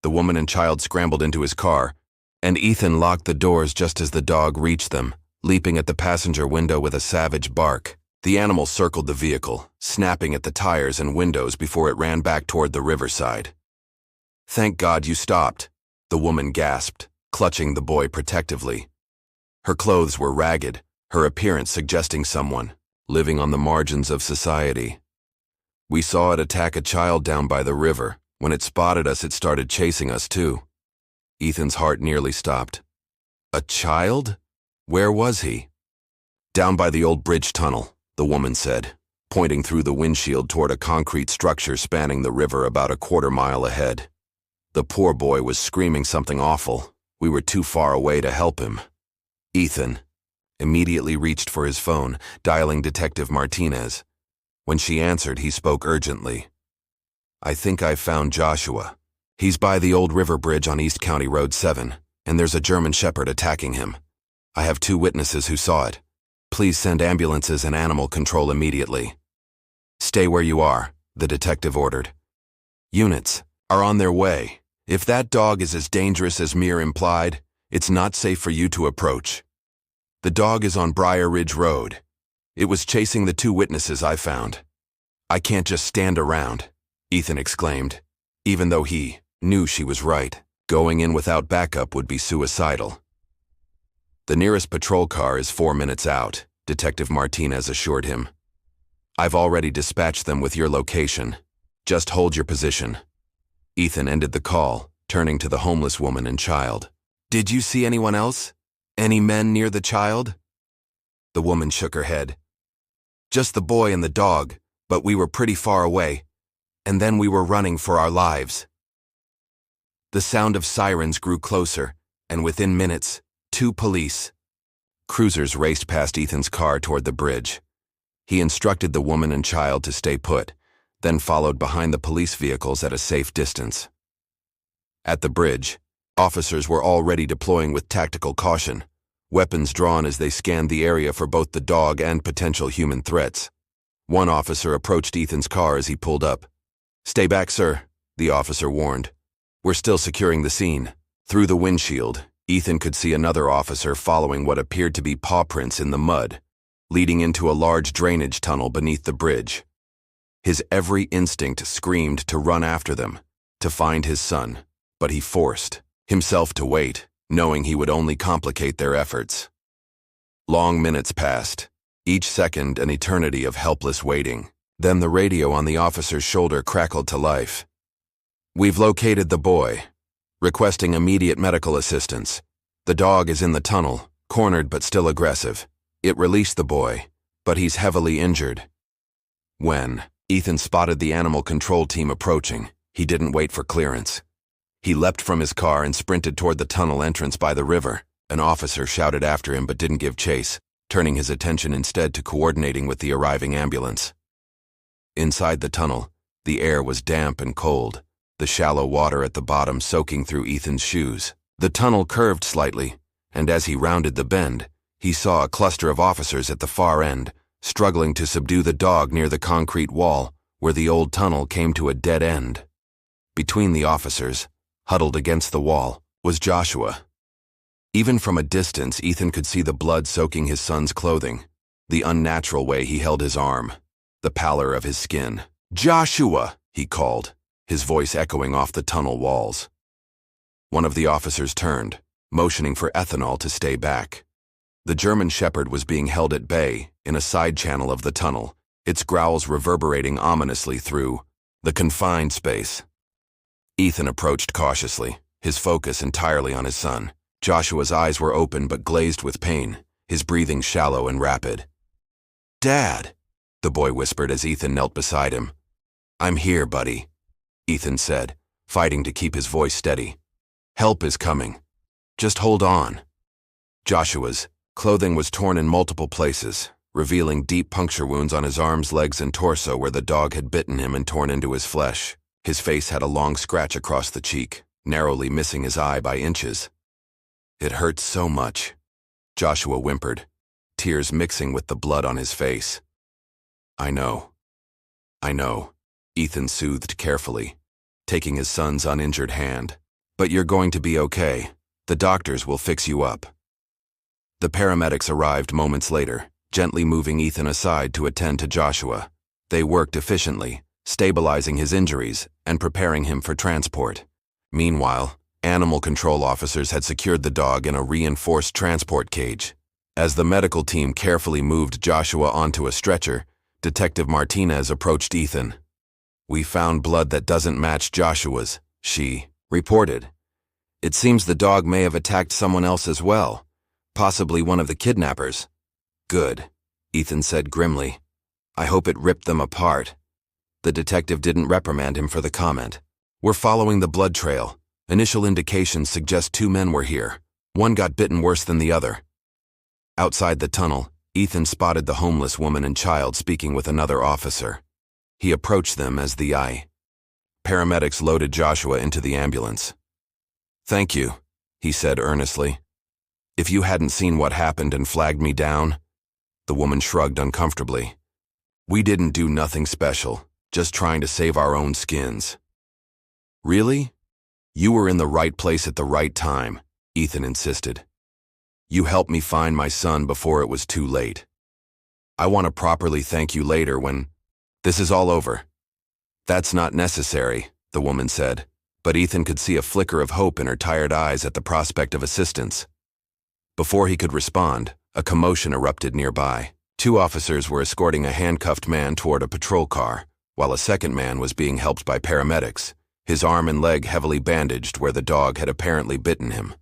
The woman and child scrambled into his car, and Ethan locked the doors just as the dog reached them, leaping at the passenger window with a savage bark. The animal circled the vehicle, snapping at the tires and windows before it ran back toward the riverside. Thank God you stopped, the woman gasped, clutching the boy protectively. Her clothes were ragged, her appearance suggesting someone living on the margins of society. We saw it attack a child down by the river. When it spotted us, it started chasing us too. Ethan's heart nearly stopped. A child? Where was he? Down by the old bridge tunnel, the woman said, pointing through the windshield toward a concrete structure spanning the river about a quarter-mile ahead. The poor boy was screaming something awful. We were too far away to help him. Ethan immediately reached for his phone, dialing Detective Martinez. When she answered, he spoke urgently. I think I found Joshua. He's by the old river bridge on East County Road 7, and there's a German shepherd attacking him. I have 2 witnesses who saw it. Please send ambulances and animal control immediately. Stay where you are, the detective ordered. Units are on their way. If that dog is as dangerous as Mir implied, it's not safe for you to approach. The dog is on Briar Ridge Road. It was chasing the 2 witnesses I found. I can't just stand around, Ethan exclaimed, even though he knew she was right. Going in without backup would be suicidal. The nearest patrol car is 4 minutes out, Detective Martinez assured him. I've already dispatched them with your location. Just hold your position. Ethan ended the call, turning to the homeless woman and child. Did you see anyone else? Any men near the child? The woman shook her head. Just the boy and the dog, but we were pretty far away, and then we were running for our lives. The sound of sirens grew closer, and within minutes, 2 police cruisers raced past Ethan's car toward the bridge. He instructed the woman and child to stay put, then followed behind the police vehicles at a safe distance. At the bridge, officers were already deploying with tactical caution, weapons drawn as they scanned the area for both the dog and potential human threats. One officer approached Ethan's car as he pulled up. "Stay back, sir," the officer warned. "We're still securing the scene." Through the windshield, Ethan could see another officer following what appeared to be paw prints in the mud, leading into a large drainage tunnel beneath the bridge. His every instinct screamed to run after them, to find his son, but he forced himself to wait, knowing he would only complicate their efforts. Long minutes passed, each second an eternity of helpless waiting. Then the radio on the officer's shoulder crackled to life. "We've located the boy. Requesting immediate medical assistance. The dog is in the tunnel, cornered but still aggressive. It released the boy, but he's heavily injured." When Ethan spotted the animal control team approaching, he didn't wait for clearance. He leapt from his car and sprinted toward the tunnel entrance by the river. An officer shouted after him but didn't give chase, turning his attention instead to coordinating with the arriving ambulance. Inside the tunnel, the air was damp and cold, the shallow water at the bottom soaking through Ethan's shoes. The tunnel curved slightly, and as he rounded the bend, he saw a cluster of officers at the far end, struggling to subdue the dog near the concrete wall, where the old tunnel came to a dead end. Between the officers, huddled against the wall, was Joshua. Even from a distance, Ethan could see the blood soaking his son's clothing, the unnatural way he held his arm, the pallor of his skin. "Joshua!" he called, his voice echoing off the tunnel walls. One of the officers turned, motioning for Ethanol to stay back. The German Shepherd was being held at bay in a side channel of the tunnel, its growls reverberating ominously through the confined space. Ethan approached cautiously, his focus entirely on his son. Joshua's eyes were open but glazed with pain, his breathing shallow and rapid. "Dad," the boy whispered as Ethan knelt beside him. "I'm here, buddy," Ethan said, fighting to keep his voice steady. "Help is coming. Just hold on." Joshua's clothing was torn in multiple places, revealing deep puncture wounds on his arms, legs, and torso where the dog had bitten him and torn into his flesh. His face had a long scratch across the cheek, narrowly missing his eye by inches. "It hurts so much," Joshua whimpered, tears mixing with the blood on his face. I know," Ethan soothed carefully, taking his son's uninjured hand. "But you're going to be okay. The doctors will fix you up." The paramedics arrived moments later, gently moving Ethan aside to attend to Joshua. They worked efficiently, stabilizing his injuries and preparing him for transport. Meanwhile, animal control officers had secured the dog in a reinforced transport cage. As the medical team carefully moved Joshua onto a stretcher, Detective Martinez approached Ethan. "We found blood that doesn't match Joshua's," she reported. "It seems the dog may have attacked someone else as well, possibly one of the kidnappers." "Good," Ethan said grimly. "I hope it ripped them apart." The detective didn't reprimand him for the comment. "We're following the blood trail. Initial indications suggest 2 men were here. One got bitten worse than the other." Outside the tunnel, Ethan spotted the homeless woman and child speaking with another officer. He approached them as the paramedics loaded Joshua into the ambulance. "Thank you," he said earnestly. "If you hadn't seen what happened and flagged me down..." The woman shrugged uncomfortably. "We didn't do nothing special, just trying to save our own skins." "Really? You were in the right place at the right time," Ethan insisted. "You helped me find my son before it was too late. I want to properly thank you later when this is all over." "That's not necessary," the woman said, but Ethan could see a flicker of hope in her tired eyes at the prospect of assistance. Before he could respond, a commotion erupted nearby. 2 officers were escorting a handcuffed man toward a patrol car, while a second man was being helped by paramedics, his arm and leg heavily bandaged where the dog had apparently bitten him.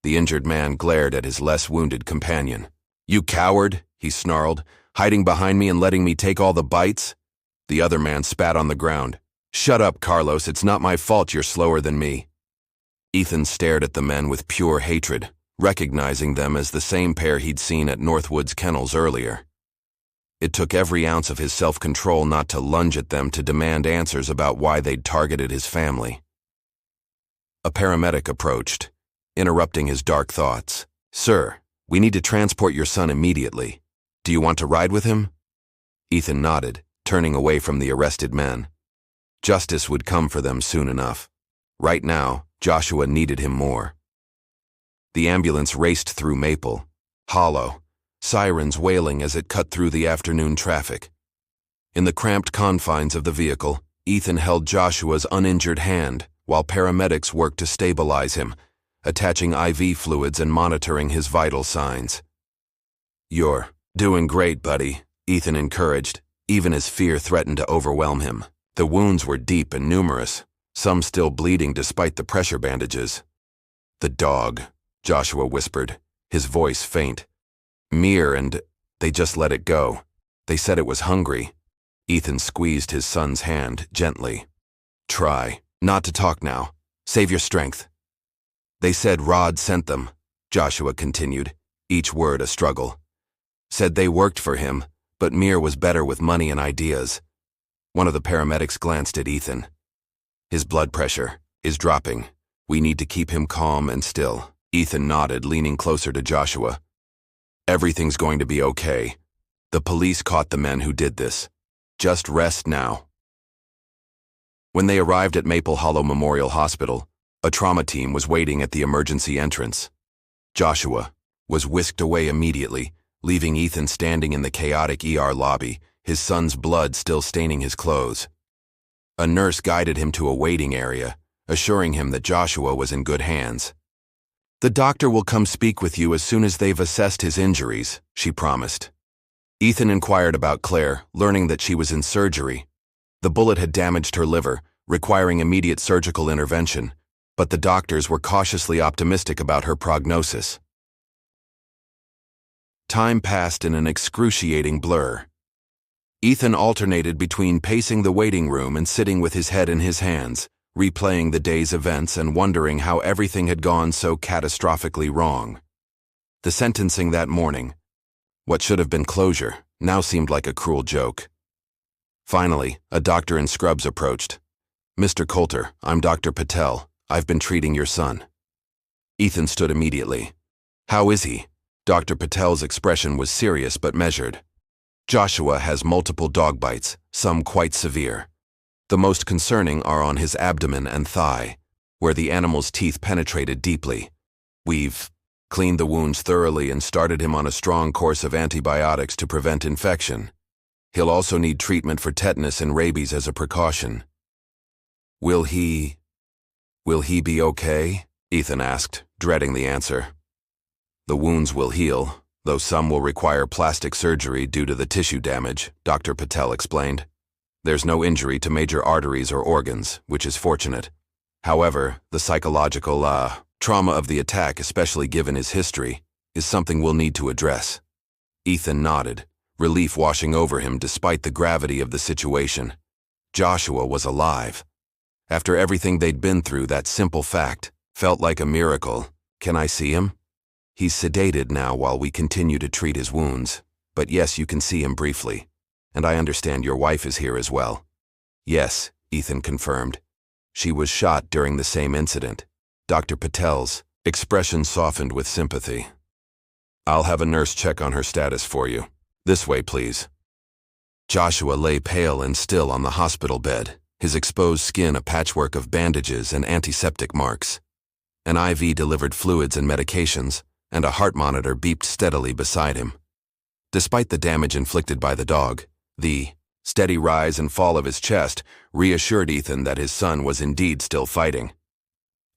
The injured man glared at his less wounded companion. "You coward," he snarled, "hiding behind me and letting me take all the bites?" The other man spat on the ground. "Shut up, Carlos, it's not my fault you're slower than me." Ethan stared at the men with pure hatred, recognizing them as the same pair he'd seen at Northwood's kennels earlier. It took every ounce of his self-control not to lunge at them to demand answers about why they'd targeted his family. A paramedic approached, interrupting his dark thoughts. "Sir, we need to transport your son immediately. Do you want to ride with him?" Ethan nodded, turning away from the arrested men. Justice would come for them soon enough. Right now, Joshua needed him more. The ambulance raced through Maple, Hollow, sirens wailing as it cut through the afternoon traffic. In the cramped confines of the vehicle, Ethan held Joshua's uninjured hand while paramedics worked to stabilize him, attaching IV fluids and monitoring his vital signs. "You're doing great, buddy," Ethan encouraged, even as fear threatened to overwhelm him. The wounds were deep and numerous, some still bleeding despite the pressure bandages. "The dog," Joshua whispered, his voice faint. "Mir and they just let it go. They said it was hungry." Ethan squeezed his son's hand gently. "Try not to talk now. Save your strength." "They said Rod sent them," Joshua continued, each word a struggle. "Said they worked for him, but Mir was better with money and ideas." One of the paramedics glanced at Ethan. "His blood pressure is dropping. We need to keep him calm and still." Ethan nodded, leaning closer to Joshua. "Everything's going to be okay. The police caught the men who did this. Just rest now." When they arrived at Maple Hollow Memorial Hospital, a trauma team was waiting at the emergency entrance. Joshua was whisked away immediately, leaving Ethan standing in the chaotic ER lobby, his son's blood still staining his clothes. A nurse guided him to a waiting area, assuring him that Joshua was in good hands. "The doctor will come speak with you as soon as they've assessed his injuries," she promised. Ethan inquired about Claire, learning that she was in surgery. The bullet had damaged her liver, requiring immediate surgical intervention, but the doctors were cautiously optimistic about her prognosis. Time passed in an excruciating blur. Ethan alternated between pacing the waiting room and sitting with his head in his hands, replaying the day's events and wondering how everything had gone so catastrophically wrong. The sentencing that morning, what should have been closure, now seemed like a cruel joke. Finally, a doctor in scrubs approached. "Mr. Coulter, I'm Dr. Patel. I've been treating your son." Ethan stood immediately. "How is he?" Dr. Patel's expression was serious but measured. "Joshua has multiple dog bites, some quite severe. The most concerning are on his abdomen and thigh, where the animal's teeth penetrated deeply. We've cleaned the wounds thoroughly and started him on a strong course of antibiotics to prevent infection. He'll also need treatment for tetanus and rabies as a precaution." Will he be okay?" Ethan asked, dreading the answer. "The wounds will heal, though some will require plastic surgery due to the tissue damage," Dr. Patel explained. "There's no injury to major arteries or organs, which is fortunate. However, the psychological trauma of the attack, especially given his history, is something we'll need to address." Ethan nodded, relief washing over him despite the gravity of the situation. Joshua was alive. After everything they'd been through, that simple fact felt like a miracle. "Can I see him?" "He's sedated now while we continue to treat his wounds, but yes, you can see him briefly. And I understand your wife is here as well." "Yes," Ethan confirmed. "She was shot during the same incident." Dr. Patel's expression softened with sympathy. "I'll have a nurse check on her status for you. This way, please." Joshua lay pale and still on the hospital bed, his exposed skin a patchwork of bandages and antiseptic marks. An IV delivered fluids and medications, and a heart monitor beeped steadily beside him. Despite the damage inflicted by the dog, the steady rise and fall of his chest reassured Ethan that his son was indeed still fighting.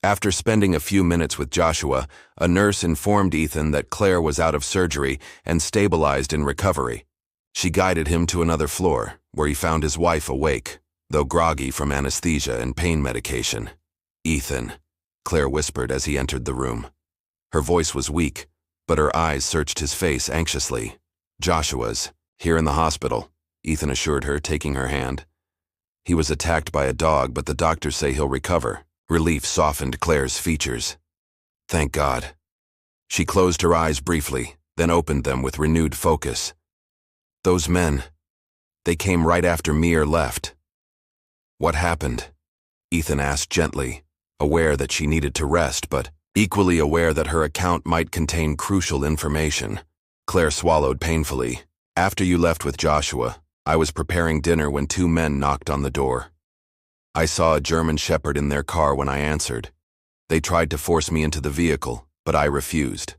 After spending a few minutes with Joshua, a nurse informed Ethan that Claire was out of surgery and stabilized in recovery. She guided him to another floor, where he found his wife awake, though groggy from anesthesia and pain medication. "Ethan," Claire whispered as he entered the room. Her voice was weak, but her eyes searched his face anxiously. "Joshua's here in the hospital," Ethan assured her, taking her hand. "He was attacked by a dog, but the doctors say he'll recover." Relief softened Claire's features. "Thank God." She closed her eyes briefly, then opened them with renewed focus. Those men, they came right after Mir left. What happened? Ethan asked gently, aware that she needed to rest, but equally aware that her account might contain crucial information. Claire swallowed painfully. After you left with Joshua, I was preparing dinner when two men knocked on the door. I saw a German shepherd in their car when I answered. They tried to force me into the vehicle, but I refused.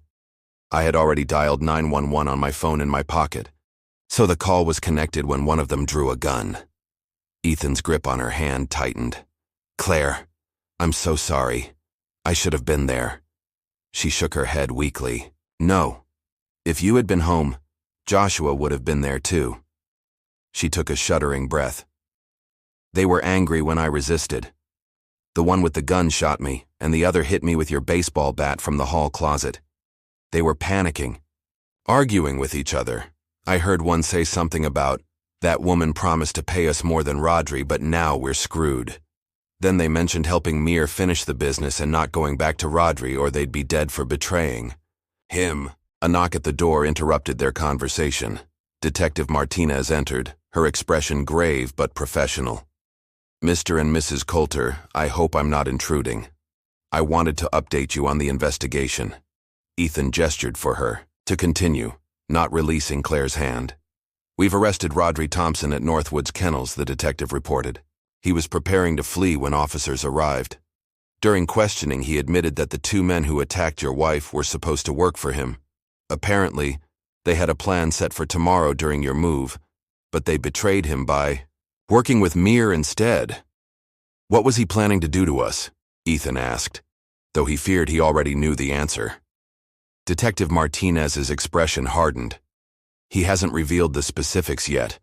I had already dialed 911 on my phone in my pocket, so the call was connected when one of them drew a gun. Ethan's grip on her hand tightened. Claire, I'm so sorry. I should have been there. She shook her head weakly. No. If you had been home, Joshua would have been there too. She took a shuddering breath. They were angry when I resisted. The one with the gun shot me, and the other hit me with your baseball bat from the hall closet. They were panicking, arguing with each other. I heard one say something about, that woman promised to pay us more than Rodri, but now we're screwed. Then they mentioned helping Mir finish the business and not going back to Rodri or they'd be dead for betraying him. A knock at the door interrupted their conversation. Detective Martinez entered, her expression grave but professional. Mr. and Mrs. Coulter, I hope I'm not intruding. I wanted to update you on the investigation. Ethan gestured for her to continue, not releasing Claire's hand. We've arrested Rodri Thompson at Northwood's Kennels, the detective reported. He was preparing to flee when officers arrived. During questioning, he admitted that the two men who attacked your wife were supposed to work for him. Apparently, they had a plan set for tomorrow during your move, but they betrayed him by working with Mir instead. What was he planning to do to us? Ethan asked, though he feared he already knew the answer. Detective Martinez's expression hardened. He hasn't revealed the specifics yet,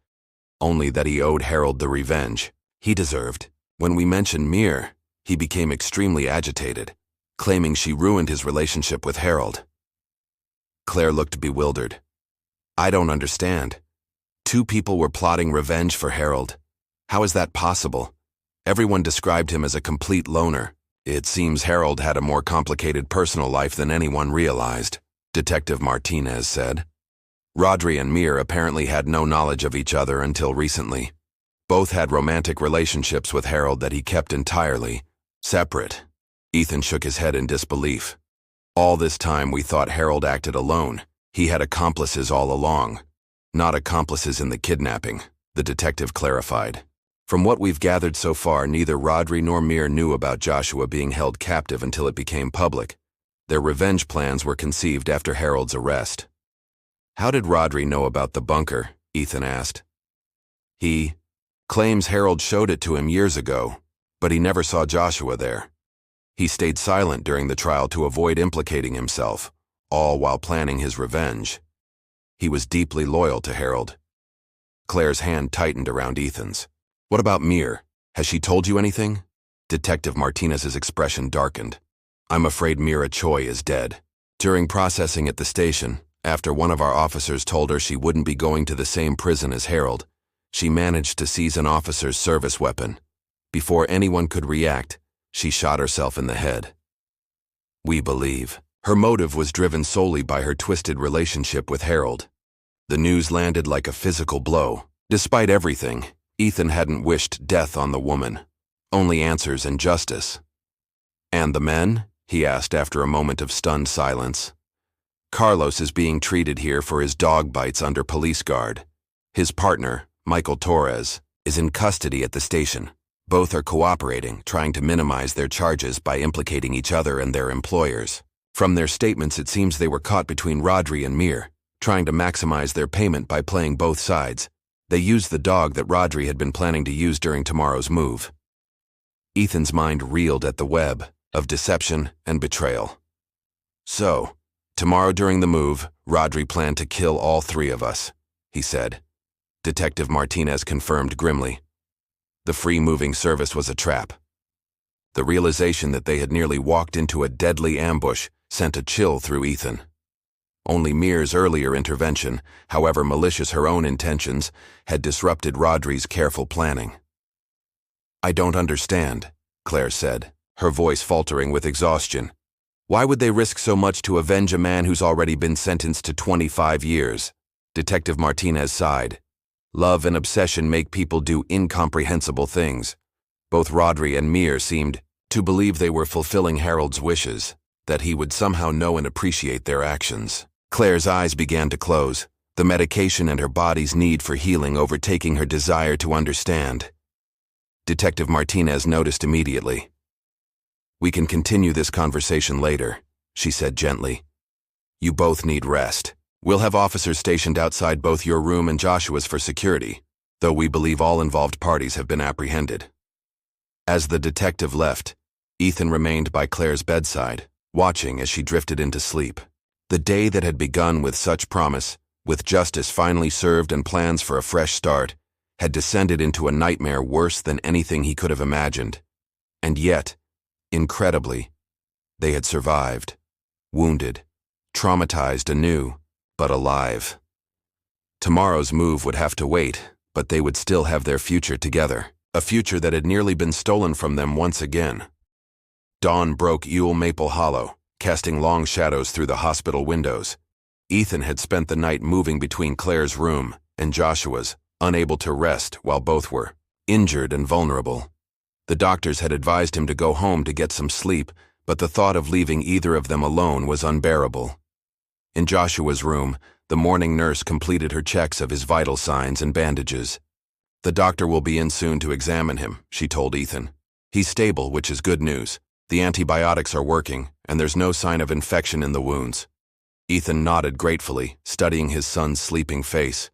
only that he owed Harold the revenge he deserved. When we mentioned Mir, he became extremely agitated, claiming she ruined his relationship with Harold. Claire looked bewildered. I don't understand. Two people were plotting revenge for Harold. How is that possible? Everyone described him as a complete loner. It seems Harold had a more complicated personal life than anyone realized, Detective Martinez said. Rodri and Mir apparently had no knowledge of each other until recently. Both had romantic relationships with Harold that he kept entirely separate. Ethan shook his head in disbelief. All this time we thought Harold acted alone. He had accomplices all along. Not accomplices in the kidnapping, the detective clarified. From what we've gathered so far, neither Rodri nor Mir knew about Joshua being held captive until it became public. Their revenge plans were conceived after Harold's arrest. How did Rodri know about the bunker? Ethan asked. He claims Harold showed it to him years ago, but he never saw Joshua there. He stayed silent during the trial to avoid implicating himself, all while planning his revenge. He was deeply loyal to Harold. Claire's hand tightened around Ethan's. What about Mir? Has she told you anything? Detective Martinez's expression darkened. I'm afraid Mira Choi is dead. During processing at the station, after one of our officers told her she wouldn't be going to the same prison as Harold, she managed to seize an officer's service weapon. Before anyone could react, she shot herself in the head. We believe her motive was driven solely by her twisted relationship with Harold. The news landed like a physical blow. Despite everything, Ethan hadn't wished death on the woman, only answers and justice. And the men? He asked after a moment of stunned silence. Carlos is being treated here for his dog bites under police guard. His partner, Michael Torres, is in custody at the station. Both are cooperating, trying to minimize their charges by implicating each other and their employers. From their statements, it seems they were caught between Rodri and Mir, trying to maximize their payment by playing both sides. They used the dog that Rodri had been planning to use during tomorrow's move. Ethan's mind reeled at the web of deception and betrayal. So, tomorrow during the move, Rodri planned to kill all three of us, he said. Detective Martinez confirmed grimly. The free-moving service was a trap. The realization that they had nearly walked into a deadly ambush sent a chill through Ethan. Only Mir's earlier intervention, however malicious her own intentions, had disrupted Rodri's careful planning. I don't understand, Claire said, her voice faltering with exhaustion. Why would they risk so much to avenge a man who's already been sentenced to 25 years? Detective Martinez sighed. Love and obsession make people do incomprehensible things. Both Rodri and Mir seemed to believe they were fulfilling Harold's wishes, that he would somehow know and appreciate their actions. Claire's eyes began to close, the medication and her body's need for healing overtaking her desire to understand. Detective Martinez noticed immediately. "We can continue this conversation later," she said gently. "You both need rest. We'll have officers stationed outside both your room and Joshua's for security, though we believe all involved parties have been apprehended." As the detective left, Ethan remained by Claire's bedside, watching as she drifted into sleep. The day that had begun with such promise, with justice finally served and plans for a fresh start, had descended into a nightmare worse than anything he could have imagined. And yet, incredibly, they had survived, wounded, traumatized anew, but alive. Tomorrow's move would have to wait, but they would still have their future together, a future that had nearly been stolen from them once again. Dawn broke Ewell Maple Hollow, casting long shadows through the hospital windows. Ethan had spent the night moving between Claire's room and Joshua's, unable to rest while both were injured and vulnerable. The doctors had advised him to go home to get some sleep, but the thought of leaving either of them alone was unbearable. In Joshua's room, the morning nurse completed her checks of his vital signs and bandages. "The doctor will be in soon to examine him," she told Ethan. "He's stable, which is good news. The antibiotics are working, and there's no sign of infection in the wounds." Ethan nodded gratefully, studying his son's sleeping face.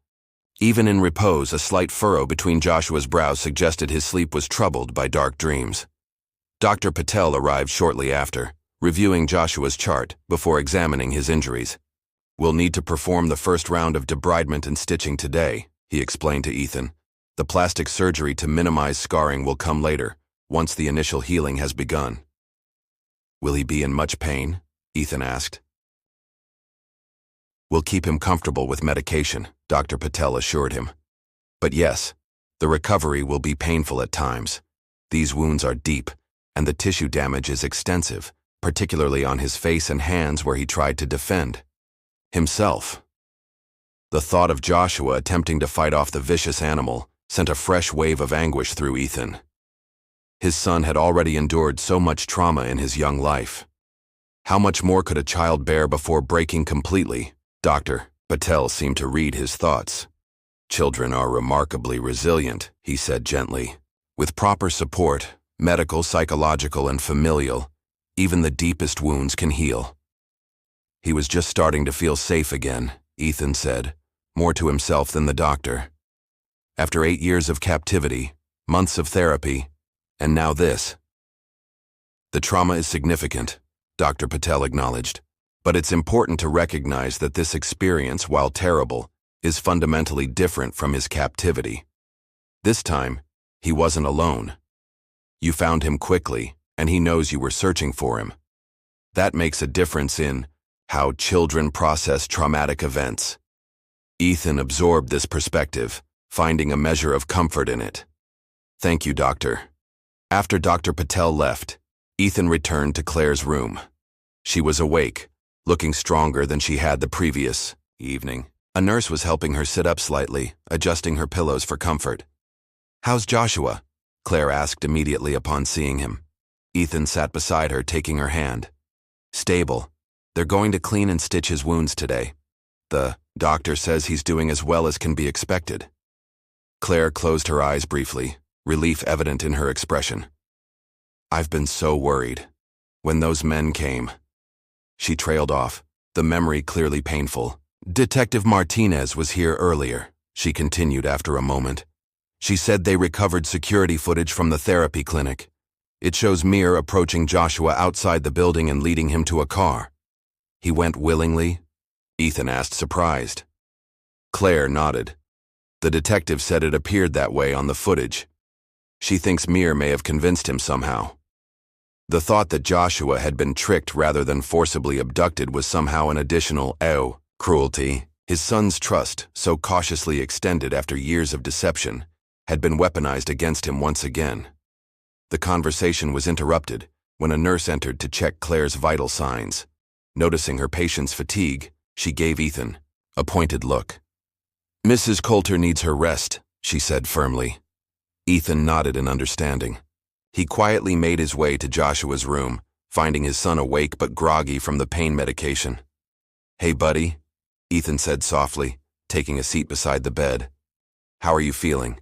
Even in repose, a slight furrow between Joshua's brows suggested his sleep was troubled by dark dreams. Dr. Patel arrived shortly after, reviewing Joshua's chart before examining his injuries. "We'll need to perform the first round of debridement and stitching today," he explained to Ethan. "The plastic surgery to minimize scarring will come later, once the initial healing has begun." "Will he be in much pain?" Ethan asked. "We'll keep him comfortable with medication," Dr. Patel assured him. "But yes, the recovery will be painful at times. These wounds are deep, and the tissue damage is extensive, particularly on his face and hands where he tried to defend himself." The thought of Joshua attempting to fight off the vicious animal sent a fresh wave of anguish through Ethan. His son had already endured so much trauma in his young life. How much more could a child bear before breaking completely? Dr. Patel seemed to read his thoughts. "Children are remarkably resilient," he said gently. "With proper support, medical, psychological, and familial, even the deepest wounds can heal." He was just starting to feel safe again, Ethan said, more to himself than the doctor. After 8 years of captivity, months of therapy, and now this. "The trauma is significant," Dr. Patel acknowledged. "But it's important to recognize that this experience, while terrible, is fundamentally different from his captivity. This time, he wasn't alone. You found him quickly, and he knows you were searching for him. That makes a difference in how children process traumatic events." Ethan absorbed this perspective, finding a measure of comfort in it. "Thank you, Doctor." After Dr. Patel left, Ethan returned to Claire's room. She was awake, looking stronger than she had the previous evening. A nurse was helping her sit up slightly, adjusting her pillows for comfort. "How's Joshua?" Claire asked immediately upon seeing him. Ethan sat beside her, taking her hand. "Stable. They're going to clean and stitch his wounds today. The doctor says he's doing as well as can be expected." Claire closed her eyes briefly, relief evident in her expression. "I've been so worried. When those men came..." She trailed off, the memory clearly painful. "Detective Martinez was here earlier," she continued after a moment. "She said they recovered security footage from the therapy clinic. It shows Mir approaching Joshua outside the building and leading him to a car." "He went willingly?" Ethan asked, surprised. Claire nodded. "The detective said it appeared that way on the footage. She thinks Mir may have convinced him somehow." The thought that Joshua had been tricked rather than forcibly abducted was somehow an additional cruelty. His son's trust, so cautiously extended after years of deception, had been weaponized against him once again. The conversation was interrupted when a nurse entered to check Claire's vital signs. Noticing her patient's fatigue, she gave Ethan a pointed look. Mrs. Coulter needs her rest, she said firmly. Ethan nodded in understanding. He quietly made his way to Joshua's room, finding his son awake but groggy from the pain medication. "Hey, buddy," Ethan said softly, taking a seat beside the bed. "How are you feeling?"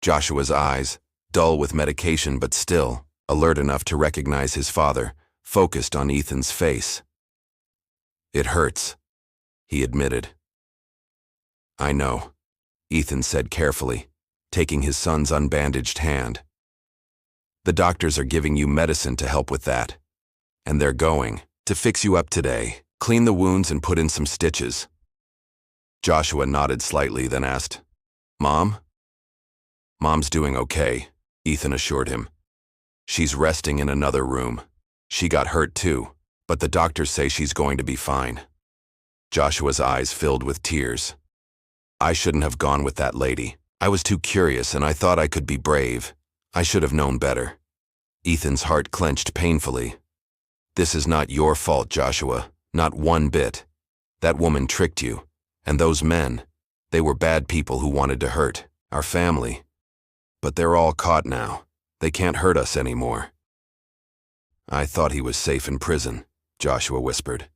Joshua's eyes, dull with medication but still alert enough to recognize his father, focused on Ethan's face. "It hurts," he admitted. "I know," Ethan said carefully, taking his son's unbandaged hand. "The doctors are giving you medicine to help with that, and they're going to fix you up today, clean the wounds and put in some stitches." Joshua nodded slightly, then asked, "Mom?" "Mom's doing okay," Ethan assured him. "She's resting in another room. She got hurt too, but the doctors say she's going to be fine." Joshua's eyes filled with tears. "I shouldn't have gone with that lady. I was too curious and I thought I could be brave. I should have known better." Ethan's heart clenched painfully. "This is not your fault, Joshua, not one bit. That woman tricked you, and those men, they were bad people who wanted to hurt our family. But they're all caught now. They can't hurt us anymore." "I thought he was safe in prison," Joshua whispered.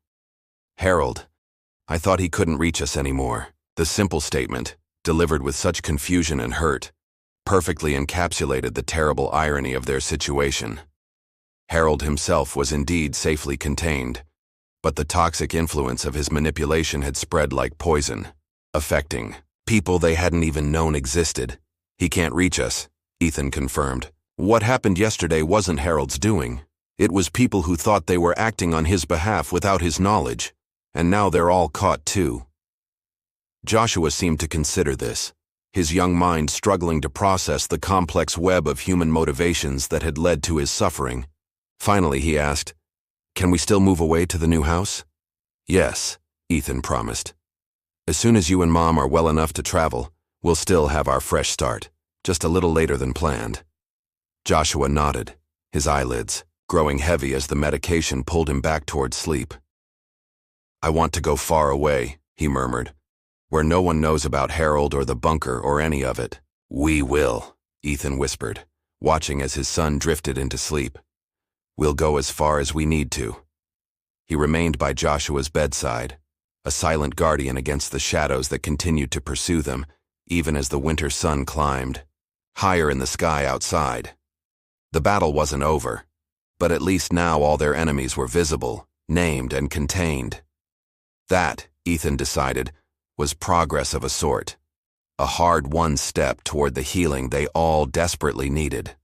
"Harold, I thought he couldn't reach us anymore." The simple statement, delivered with such confusion and hurt, perfectly encapsulated the terrible irony of their situation. Harold himself was indeed safely contained, but the toxic influence of his manipulation had spread like poison, affecting people they hadn't even known existed. "He can't reach us," Ethan confirmed. "What happened yesterday wasn't Harold's doing. It was people who thought they were acting on his behalf without his knowledge, and now they're all caught too." Joshua seemed to consider this, his young mind struggling to process the complex web of human motivations that had led to his suffering. Finally, he asked, "Can we still move away to the new house?" "Yes," Ethan promised. "As soon as you and Mom are well enough to travel, we'll still have our fresh start, just a little later than planned." Joshua nodded, his eyelids growing heavy as the medication pulled him back toward sleep. "I want to go far away," he murmured, "where no one knows about Harold or the bunker or any of it." "We will," Ethan whispered, watching as his son drifted into sleep. "We'll go as far as we need to." He remained by Joshua's bedside, a silent guardian against the shadows that continued to pursue them, even as the winter sun climbed higher in the sky outside. The battle wasn't over, but at least now all their enemies were visible, named, and contained. That, Ethan decided, was progress of a sort, a hard-won step toward the healing they all desperately needed.